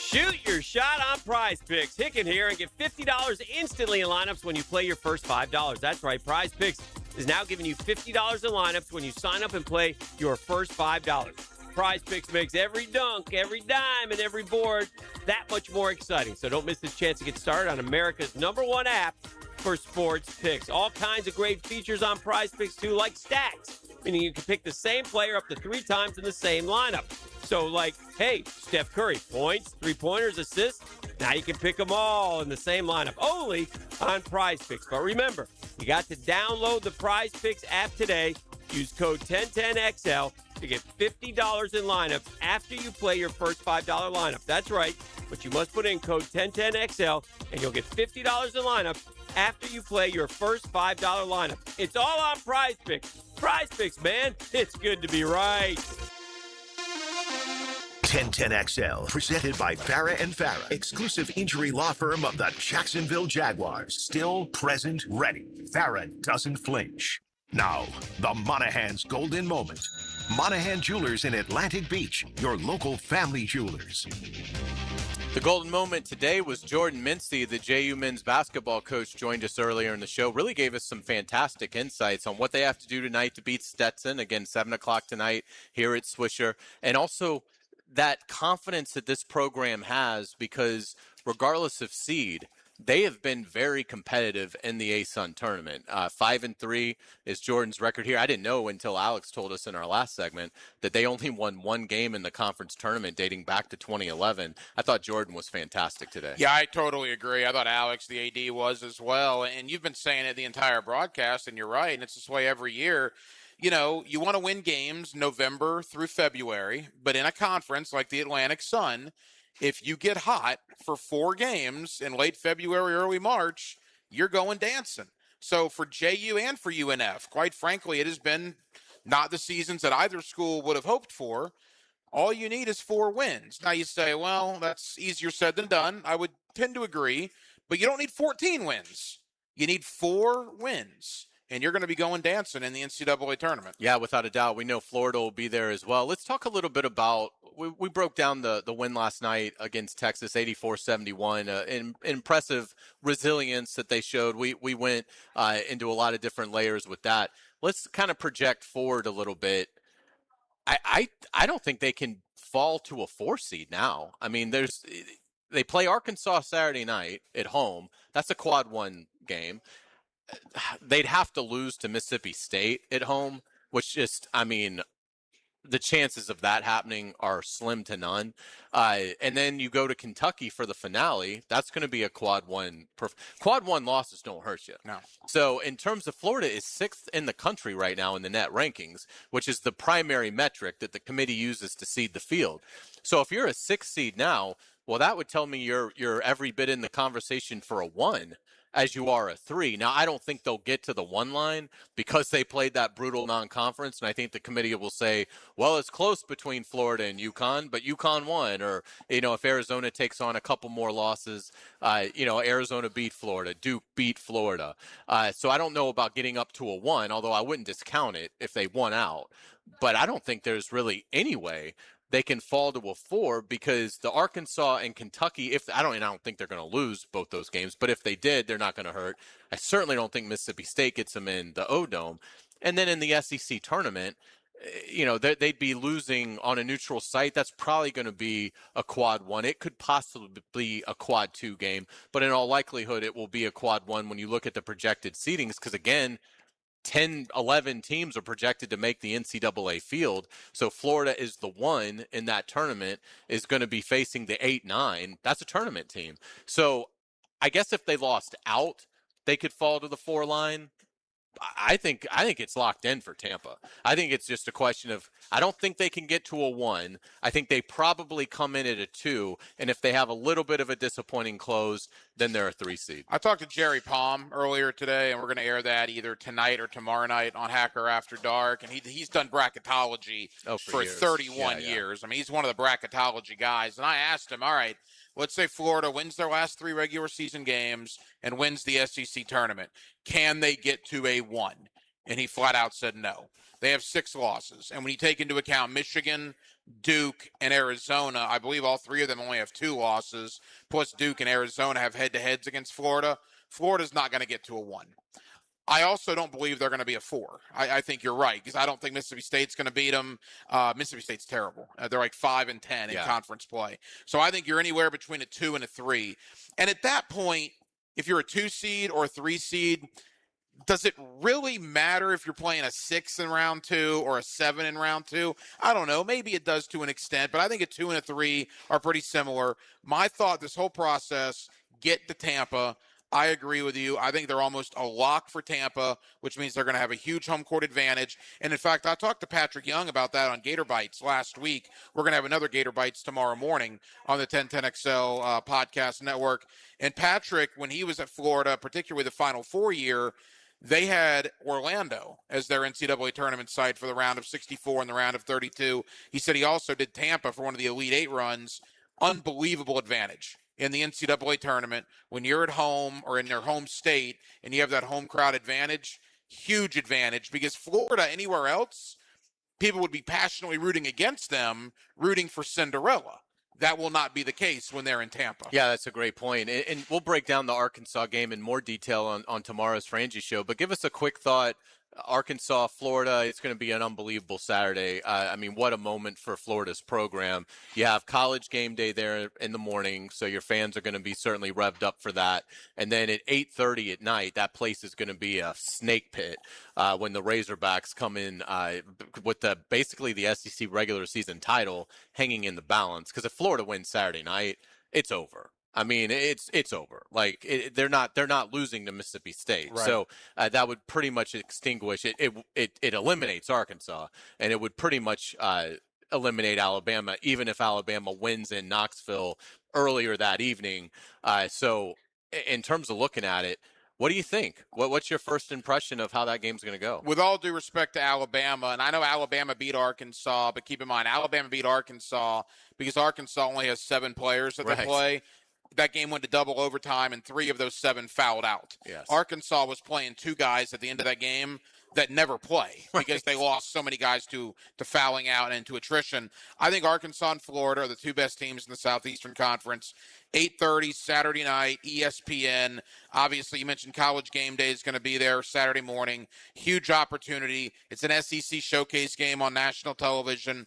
Shoot your shot on Prize Picks. Hicken here and get $50 instantly in lineups when you play your first $5. That's right, Prize Picks is now giving you $50 in lineups when you sign up and play your first $5. Prize Picks makes every dunk, every dime, and every board that much more exciting. So don't miss this chance to get started on America's #1 app for sports picks. All kinds of great features on Prize Picks, too, like stacks, meaning you can pick the same player up to 3 times in the same lineup. So, like, hey, Steph Curry, points, 3-pointers, assists. Now you can pick them all in the same lineup, only on Prize Picks. But remember, you got to download the Prize Picks app today. Use code 1010XL to get $50 in lineups after you play your first $5 lineup. That's right, but you must put in code 1010XL, and you'll get $50 in lineups after you play your first $5 lineup. It's all on Prize Picks. Prize Picks, man. It's good to be right. 1010XL, presented by Farah and Farah, exclusive injury law firm of the Jacksonville Jaguars. Still present, ready. Farah doesn't flinch. Now, the Monahan's golden moment. Monahan Jewelers in Atlantic Beach, your local family jewelers. The golden moment today was Jordan Mincy, the JU men's basketball coach, joined us earlier in the show. Really gave us some fantastic insights on what they have to do tonight to beat Stetson. Again, 7 o'clock tonight here at Swisher. And also that confidence that this program has, because regardless of seed, they have been very competitive in the ASUN tournament. 5-3 is Jordan's record here. I didn't know until Alex told us in our last segment that they only won 1 game in the conference tournament dating back to 2011. I thought Jordan was fantastic today. Yeah, I totally agree. I thought Alex, the AD, was as well. And you've been saying it the entire broadcast, and you're right. And it's this way every year. You know, you want to win games November through February, but in a conference like the Atlantic Sun, if you get hot for 4 games in late February, early March, you're going dancing. So for JU and for UNF, quite frankly, it has been not the seasons that either school would have hoped for. All you need is 4 wins. Now you say, well, that's easier said than done. I would tend to agree, but you don't need 14 wins. You need 4 wins. And you're going to be going dancing in the NCAA tournament. Yeah, without a doubt. We know Florida will be there as well. Let's talk a little bit about, we broke down the win last night against Texas, 84-71. Impressive resilience that they showed. We went into a lot of different layers with that. Let's kind of project forward a little bit. I don't think they can fall to a 4 seed now. I mean, they play Arkansas Saturday night at home. That's a quad 1 game. They'd have to lose to Mississippi State at home, which just, I mean, the chances of that happening are slim to none. And then you go to Kentucky for the finale. That's going to be a quad 1. Quad 1 losses don't hurt you. No. So in terms of Florida is 6th in the country right now in the net rankings, which is the primary metric that the committee uses to seed the field. So if you're a 6th seed now, well, that would tell me you're every bit in the conversation for a 1 as you are a 3. Now, I don't think they'll get to the 1 line because they played that brutal non-conference, and I think the committee will say, well, it's close between Florida and UConn, but UConn won. Or, you know, if Arizona takes on a couple more losses, Arizona beat Florida, Duke beat Florida. So I don't know about getting up to a 1, although I wouldn't discount it if they won out. But I don't think there's really any way they can fall to a 4 because the Arkansas and Kentucky, I don't think they're going to lose both those games, but if they did, they're not going to hurt. I certainly don't think Mississippi State gets them in the O-Dome. And then in the SEC tournament, you know, they'd be losing on a neutral site. That's probably going to be a quad 1. It could possibly be a quad 2 game, but in all likelihood, it will be a quad 1 when you look at the projected seedings because, again, 10, 11 teams are projected to make the NCAA field. So Florida is the 1 in that tournament, is going to be facing the 8-9. That's a tournament team. So I guess if they lost out, they could fall to the 4 line. I think it's locked in for Tampa. I think it's just a question of, I don't think they can get to a 1. I think they probably come in at a 2, and if they have a little bit of a disappointing close, then they're a 3 seed. I talked to Jerry Palm earlier today, and we're going to air that either tonight or tomorrow night on Hacker After Dark, and he's done bracketology for years. 31 years. I mean, he's one of the bracketology guys, and I asked him, all right, let's say Florida wins their last 3 regular season games and wins the SEC tournament. Can they get to a 1? And he flat out said no. They have 6 losses. And when you take into account Michigan, Duke, and Arizona, I believe all 3 of them only have 2 losses, plus Duke and Arizona have head-to-heads against Florida. Florida's not going to get to a 1. I also don't believe they're going to be a 4. I think you're right, because I don't think Mississippi State's going to beat them. Mississippi State's terrible. They're like 5-10 in conference play. So I think you're anywhere between a 2 and a 3. And at that point, if you're a 2 seed or a 3 seed, does it really matter if you're playing a 6 in round 2 or a 7 in round 2? I don't know. Maybe it does to an extent, but I think a 2 and a 3 are pretty similar. My thought, this whole process, get to Tampa. I agree with you. I think they're almost a lock for Tampa, which means they're going to have a huge home court advantage. And, in fact, I talked to Patrick Young about that on Gator Bites last week. We're going to have another Gator Bites tomorrow morning on the 1010XL podcast network. And Patrick, when he was at Florida, particularly the Final Four year, they had Orlando as their NCAA tournament site for the round of 64 and the round of 32. He said he also did Tampa for one of the Elite Eight runs. Unbelievable advantage in the NCAA tournament when you're at home or in their home state and you have that home crowd advantage. Huge advantage, because Florida, anywhere else, people would be passionately rooting against them, rooting for Cinderella. That will not be the case when they're in Tampa. Yeah, that's a great point. And we'll break down the Arkansas game in more detail on tomorrow's Frangie Show. But give us a quick thought. Arkansas, Florida, it's going to be an unbelievable Saturday. I mean, what a moment for Florida's program. You have college game day there in the morning, so your fans are going to be certainly revved up for that. And then at 8:30 at night, that place is going to be a snake pit when the Razorbacks come in with basically the SEC regular season title hanging in the balance. Because if Florida wins Saturday night, it's over. I mean, it's over. Like they're not losing to Mississippi State, right. So that would pretty much extinguish it. It eliminates Arkansas, and it would pretty much eliminate Alabama, even if Alabama wins in Knoxville earlier that evening. So, in terms of looking at it, what do you think? What's your first impression of how that game's going to go? With all due respect to Alabama, and I know Alabama beat Arkansas, but keep in mind, Alabama beat Arkansas because Arkansas only has 7 players that they play. That game went to double overtime, and 3 of those 7 fouled out. Yes. Arkansas was playing 2 guys at the end of that game that never play because they lost so many guys to fouling out and to attrition. I think Arkansas and Florida are the 2 best teams in the Southeastern Conference. 8:30 Saturday night, ESPN. Obviously, you mentioned College Game Day is going to be there Saturday morning. Huge opportunity. It's an SEC showcase game on national television.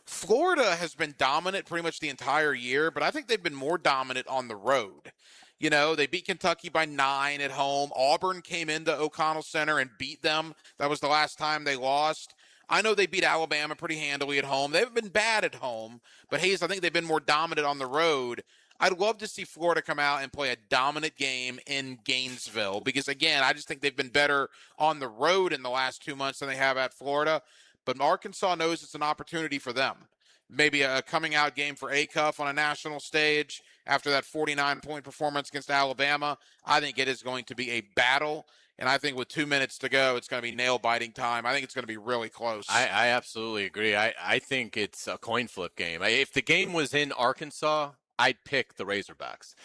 Florida has been dominant pretty much the entire year, but I think they've been more dominant on the road. You know, they beat Kentucky by 9 at home. Auburn came into O'Connell Center and beat them. That was the last time they lost. I know they beat Alabama pretty handily at home. They haven't been bad at home, but Hayes, I think they've been more dominant on the road. I'd love to see Florida come out and play a dominant game in Gainesville because, again, I just think they've been better on the road in the last 2 months than they have at Florida. But Arkansas knows it's an opportunity for them. Maybe a coming-out game for Acuff on a national stage after that 49-point performance against Alabama. I think it is going to be a battle, and I think with 2 minutes to go, it's going to be nail-biting time. I think it's going to be really close. I absolutely agree. I think it's a coin flip game. If the game was in Arkansas, I'd pick the Razorbacks.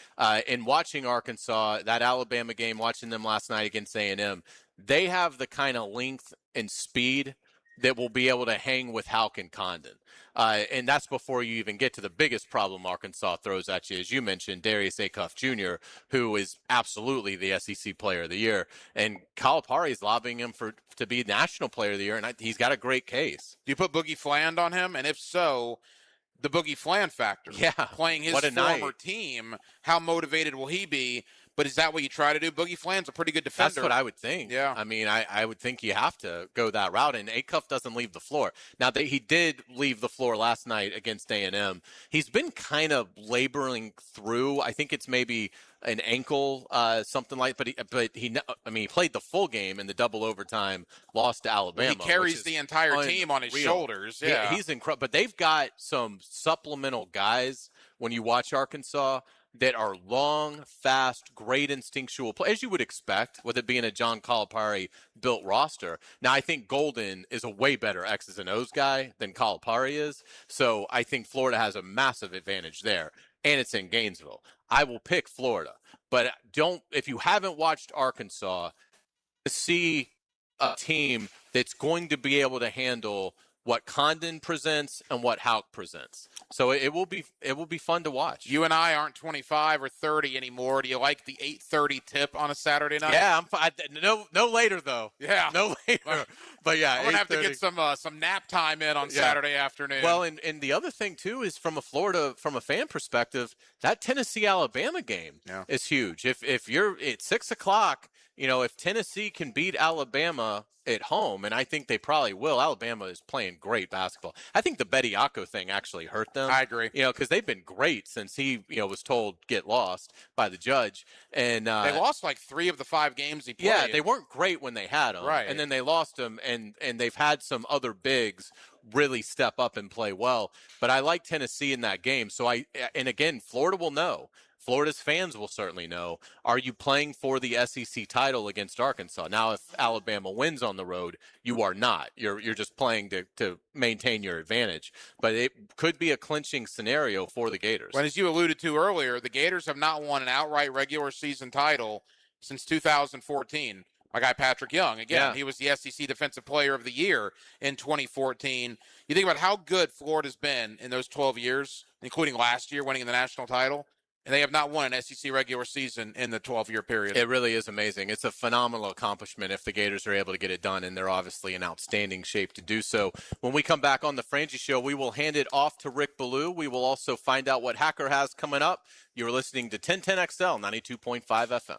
In watching Arkansas, that Alabama game, watching them last night against A&M, they have the kind of length and speed that will be able to hang with Houck and Condon. And that's before you even get to the biggest problem Arkansas throws at you, as you mentioned, Darius Acuff Jr., who is absolutely the SEC Player of the Year. And Calipari is lobbying him to be National Player of the Year, and he's got a great case. Do you put Boogie Fland on him? And if so, the Boogie Fland factor. Yeah. Playing his former team, how motivated will he be? But is that what you try to do? Boogie Flan's a pretty good defender. That's what I would think. Yeah. I mean, I would think you have to go that route, and Acuff doesn't leave the floor. Now, he did leave the floor last night against A&M. He's been kind of laboring through. I think it's maybe an ankle, something like. But he played the full game in the double overtime, lost to Alabama. He carries the entire team on his shoulders. Yeah, he's incredible. But they've got some supplemental guys when you watch Arkansas that are long, fast, great instinctual play, as you would expect, with it being a John Calipari built roster. Now, I think Golden is a way better X's and O's guy than Calipari is, so I think Florida has a massive advantage there, and it's in Gainesville. I will pick Florida, but if you haven't watched Arkansas, see a team that's going to be able to handle what Condon presents and what Houck presents. So it will be fun to watch. You and I aren't 25 or 30 anymore. Do you like the 8:30 tip on a Saturday night? Yeah, no later though. Yeah, no later. But yeah, I'm gonna have to get some nap time in on Saturday afternoon. Well, and the other thing too is from a fan perspective, that Tennessee-Alabama game is huge. If you're at 6:00, if Tennessee can beat Alabama at home, and I think they probably will. Alabama is playing great basketball. I think the Bediako thing actually hurt them. I agree. Because they've been great since he was told get lost by the judge, and they lost like 3 of the 5 games he played. Yeah, they weren't great when they had him, right? And then they lost him, and they've had some other bigs really step up and play well. But I like Tennessee in that game. So and again, Florida will know. Florida's fans will certainly know, are you playing for the SEC title against Arkansas? Now, if Alabama wins on the road, you are not. You're just playing to maintain your advantage. But it could be a clinching scenario for the Gators. Well, as you alluded to earlier, the Gators have not won an outright regular season title since 2014. My guy Patrick Young, again, he was the SEC Defensive Player of the Year in 2014. You think about how good Florida's been in those 12 years, including last year winning the national title. And they have not won an SEC regular season in the 12-year period. It really is amazing. It's a phenomenal accomplishment if the Gators are able to get it done, and they're obviously in outstanding shape to do so. When we come back on the Frangie Show, we will hand it off to Rick Ballou. We will also find out what Hacker has coming up. You're listening to 1010XL 92.5 FM.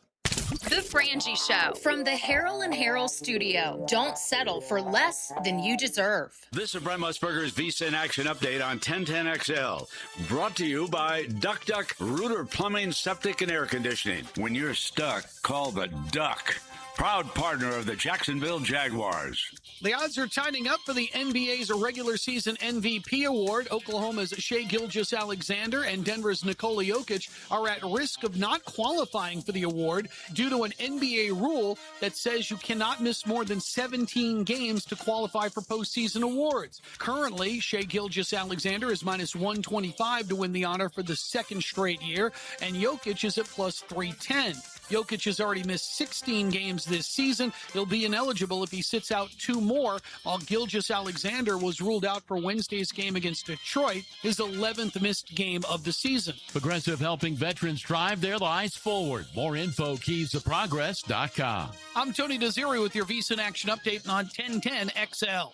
The Frangie Show from the Harrell and Harrell studio. Don't settle for less than you deserve. This is Brent Musburger's Visa in Action update on 1010XL. Brought to you by Duck Duck Rooter Plumbing, Septic, and Air Conditioning. When you're stuck, call the Duck. Proud partner of the Jacksonville Jaguars. The odds are tightening up for the NBA's regular season MVP award. Oklahoma's Shai Gilgeous-Alexander and Denver's Nikola Jokic are at risk of not qualifying for the award due to an NBA rule that says you cannot miss more than 17 games to qualify for postseason awards. Currently, Shai Gilgeous-Alexander is minus 125 to win the honor for the second straight year, and Jokic is at plus 310. Jokic has already missed 16 games this season. He'll be ineligible if he sits out 2 more, while Gilgeous-Alexander was ruled out for Wednesday's game against Detroit, his 11th missed game of the season. Progressive helping veterans drive their lives forward. More info, keystoprogress.com. I'm Tony Desiri with your Visa in Action update on 1010XL.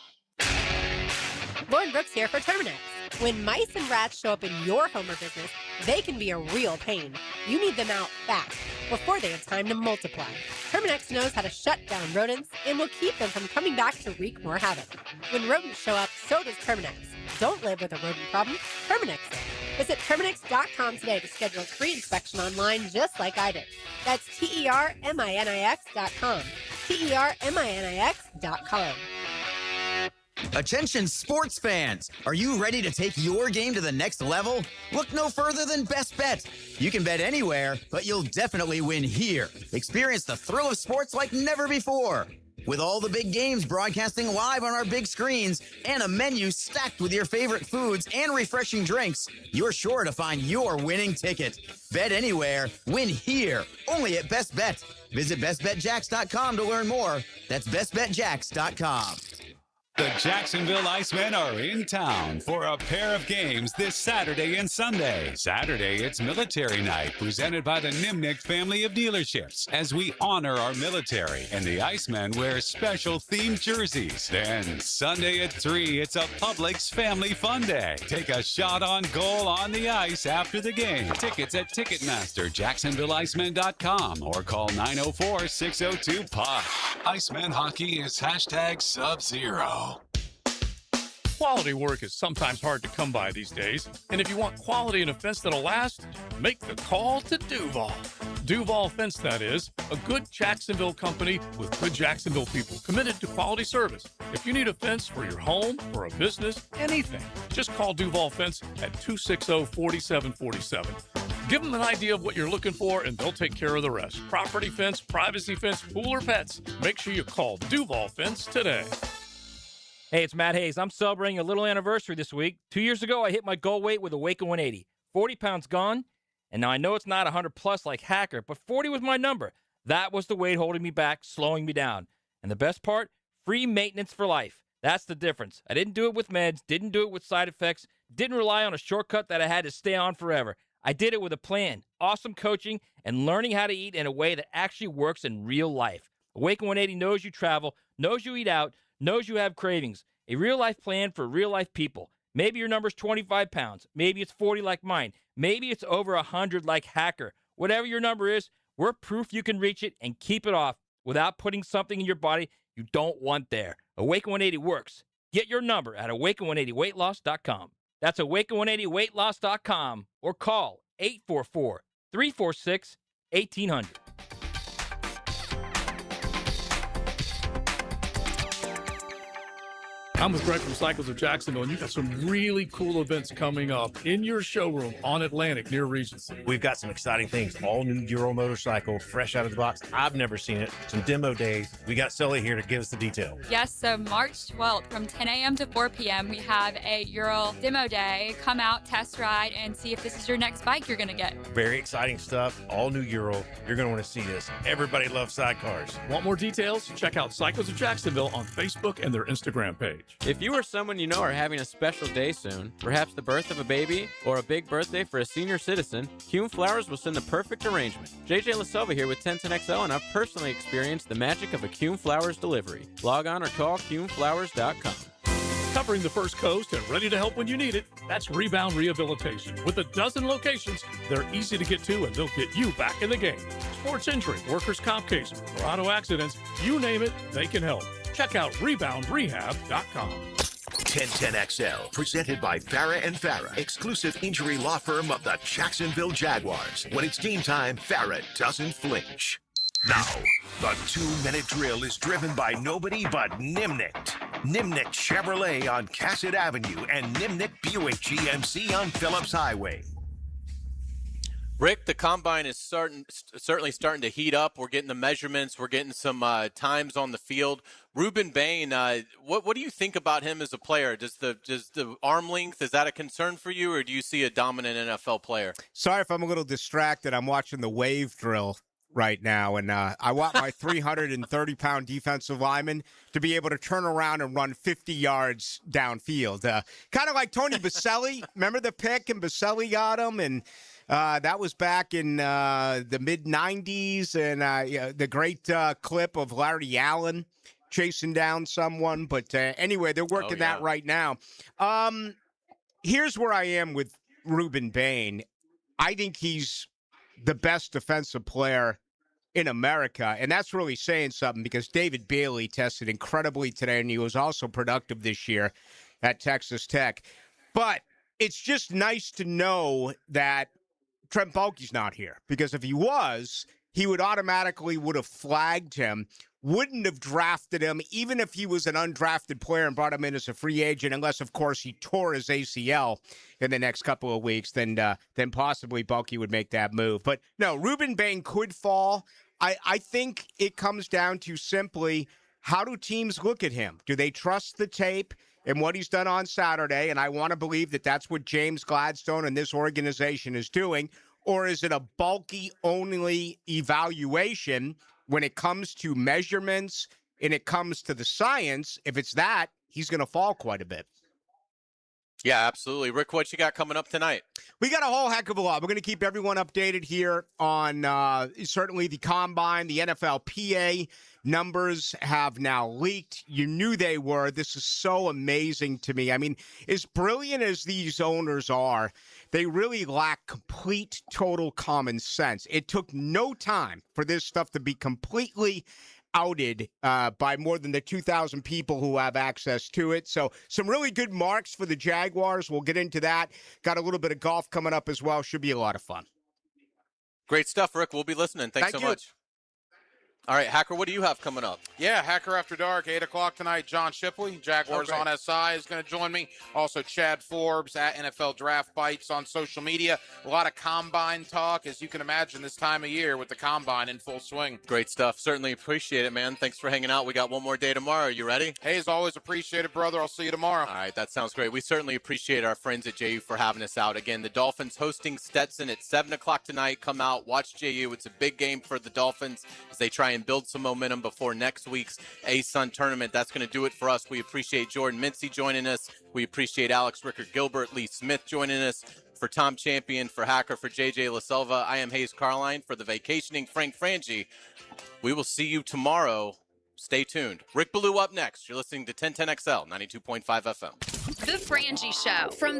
Lauren Brooks here for Terminix. When mice and rats show up in your home or business, they can be a real pain. You need them out fast, before they have time to multiply. Terminix knows how to shut down rodents and will keep them from coming back to wreak more havoc. When rodents show up, so does Terminix. Don't live with a rodent problem, Terminix it. Visit Terminix.com today to schedule a free inspection online just like I did. That's TERMINIX.com. TERMINIX.com. Attention sports fans! Are you ready to take your game to the next level? Look no further than Best Bet. You can bet anywhere, but you'll definitely win here. Experience the thrill of sports like never before. With all the big games broadcasting live on our big screens and a menu stacked with your favorite foods and refreshing drinks, you're sure to find your winning ticket. Bet anywhere, win here, only at Best Bet. Visit bestbetjacks.com to learn more. That's bestbetjacks.com. The Jacksonville Icemen are in town for a pair of games this Saturday and Sunday. Saturday, it's Military Night, presented by the Nimnick family of dealerships, as we honor our military, and the Icemen wear special themed jerseys. Then, Sunday at 3, it's a Publix Family Fun Day. Take a shot on goal on the ice after the game. Tickets at Ticketmaster, JacksonvilleIcemen.com, or call 904-602-PUCK. Iceman hockey is #Sub-Zero. Quality work is sometimes hard to come by these days, and if you want quality and a fence that'll last, make the call to Duval. Duval Fence, that is, a good Jacksonville company with good Jacksonville people committed to quality service. If you need a fence for your home, for a business, anything, just call Duval Fence at 260-4747. Give them an idea of what you're looking for, and they'll take care of the rest. Property fence, privacy fence, pool, or pets. Make sure you call Duval Fence today. Hey, it's Matt Hayes. I'm celebrating a little anniversary this week. 2 years ago, I hit my goal weight with a Waco 180. 40 pounds gone, and now I know it's not 100 plus like Hacker, but 40 was my number. That was the weight holding me back, slowing me down. And the best part? Free maintenance for life. That's the difference. I didn't do it with meds, didn't do it with side effects, didn't rely on a shortcut that I had to stay on forever. I did it with a plan, awesome coaching, and learning how to eat in a way that actually works in real life. Awaken 180 knows you travel, knows you eat out, knows you have cravings. A real-life plan for real-life people. Maybe your number's 25 pounds. Maybe it's 40 like mine. Maybe it's over 100 like Hacker. Whatever your number is, we're proof you can reach it and keep it off without putting something in your body you don't want there. Awaken 180 works. Get your number at awaken180weightloss.com. That's awaken180weightloss.com or call 844-346-1800. I'm with Greg from Cycles of Jacksonville, and you've got some really cool events coming up in your showroom on Atlantic near Regency. We've got some exciting things. All new Euro motorcycle, fresh out of the box. I've never seen it. Some demo days. We got Sully here to give us the detail. Yes, so March 12th from 10 a.m. to 4 p.m. we have a Euro demo day. Come out, test ride, and see if this is your next bike you're going to get. Very exciting stuff. All new Euro. You're going to want to see this. Everybody loves sidecars. Want more details? Check out Cycles of Jacksonville on Facebook and their Instagram page. If you or someone you know are having a special day soon, perhaps the birth of a baby or a big birthday for a senior citizen, Kuhn Flowers will send the perfect arrangement. JJ LaSilva here with 1010XL, and I've personally experienced the magic of a Kuhn Flowers delivery. Log on or call KuhnFlowers.com. Covering the First Coast and ready to help when you need it, that's Rebound Rehabilitation. With a dozen locations, they're easy to get to, and they'll get you back in the game. Sports injury, workers' comp case, or auto accidents, you name it, they can help. Check out reboundrehab.com. 1010XL, presented by Farah and Farah, exclusive injury law firm of the Jacksonville Jaguars. When it's game time, Farah doesn't flinch. Now, the 2-minute drill is driven by nobody but Nimnick. Nimnick Chevrolet on Cassett Avenue and Nimnick Buick GMC on Phillips Highway. Rick, the combine is certainly starting to heat up. We're getting the measurements. We're getting some times on the field. Ruben Bain, what do you think about him as a player? Does the arm length, is that a concern for you, or do you see a dominant NFL player? Sorry if I'm a little distracted. I'm watching the wave drill right now, and I want my 330-pound defensive lineman to be able to turn around and run 50 yards downfield. Kind of like Tony Baselli. Remember the pick, and Baselli got him, and that was back in the mid-'90s, and the great clip of Larry Allen chasing down someone. But anyway, they're working that right now. Here's where I am with Ruben Bain. I think he's the best defensive player in America, and that's really saying something because David Bailey tested incredibly today, and he was also productive this year at Texas Tech. But it's just nice to know that Trent Baalke's not here, because if he was, he would automatically would have flagged him, wouldn't have drafted him, even if he was an undrafted player and brought him in as a free agent, unless, of course, he tore his ACL in the next couple of weeks, then possibly Baalke would make that move. But no, Ruben Bain could fall. I think it comes down to simply, how do teams look at him? Do they trust the tape and what he's done on Saturday? And I want to believe that that's what James Gladstone and this organization is doing. Or is it a Baalke-only evaluation when it comes to measurements and it comes to the science? If it's that, he's going to fall quite a bit. Yeah, absolutely. Rick, what you got coming up tonight? We got a whole heck of a lot. We're going to keep everyone updated here on certainly the Combine. The NFLPA numbers have now leaked. You knew they were. This is so amazing to me. I mean, as brilliant as these owners are, they really lack complete, total common sense. It took no time for this stuff to be completely outed by more than the 2,000 people who have access to it. So some really good marks for the Jaguars. We'll get into that. Got a little bit of golf coming up as well. Should be a lot of fun. Great stuff, Rick. We'll be listening. Thanks so much. All right, Hacker, what do you have coming up? Yeah, Hacker After Dark, 8 o'clock tonight. John Shipley, Jaguars on SI, is going to join me. Also, Chad Forbes at NFL Draft Bites on social media. A lot of Combine talk, as you can imagine, this time of year with the Combine in full swing. Great stuff. Certainly appreciate it, man. Thanks for hanging out. We got one more day tomorrow. You ready? Hey, as always, appreciate it, brother. I'll see you tomorrow. All right, that sounds great. We certainly appreciate our friends at JU for having us out. Again, the Dolphins hosting Stetson at 7 o'clock tonight. Come out, watch JU. It's a big game for the Dolphins as they try and build some momentum before next week's ASUN tournament. That's going to do it for us. We appreciate Jordan Mincy joining us. We appreciate Alex Rickard-Gilbert, Lee Smith joining us. For Tom Champion, for Hacker, for JJ La Selva, I am Hayes Carline. For the vacationing Frank Frangie, we will see you tomorrow. Stay tuned. Rick Ballou up next. You're listening to 1010XL, 92.5 FM. The Frangie Show from the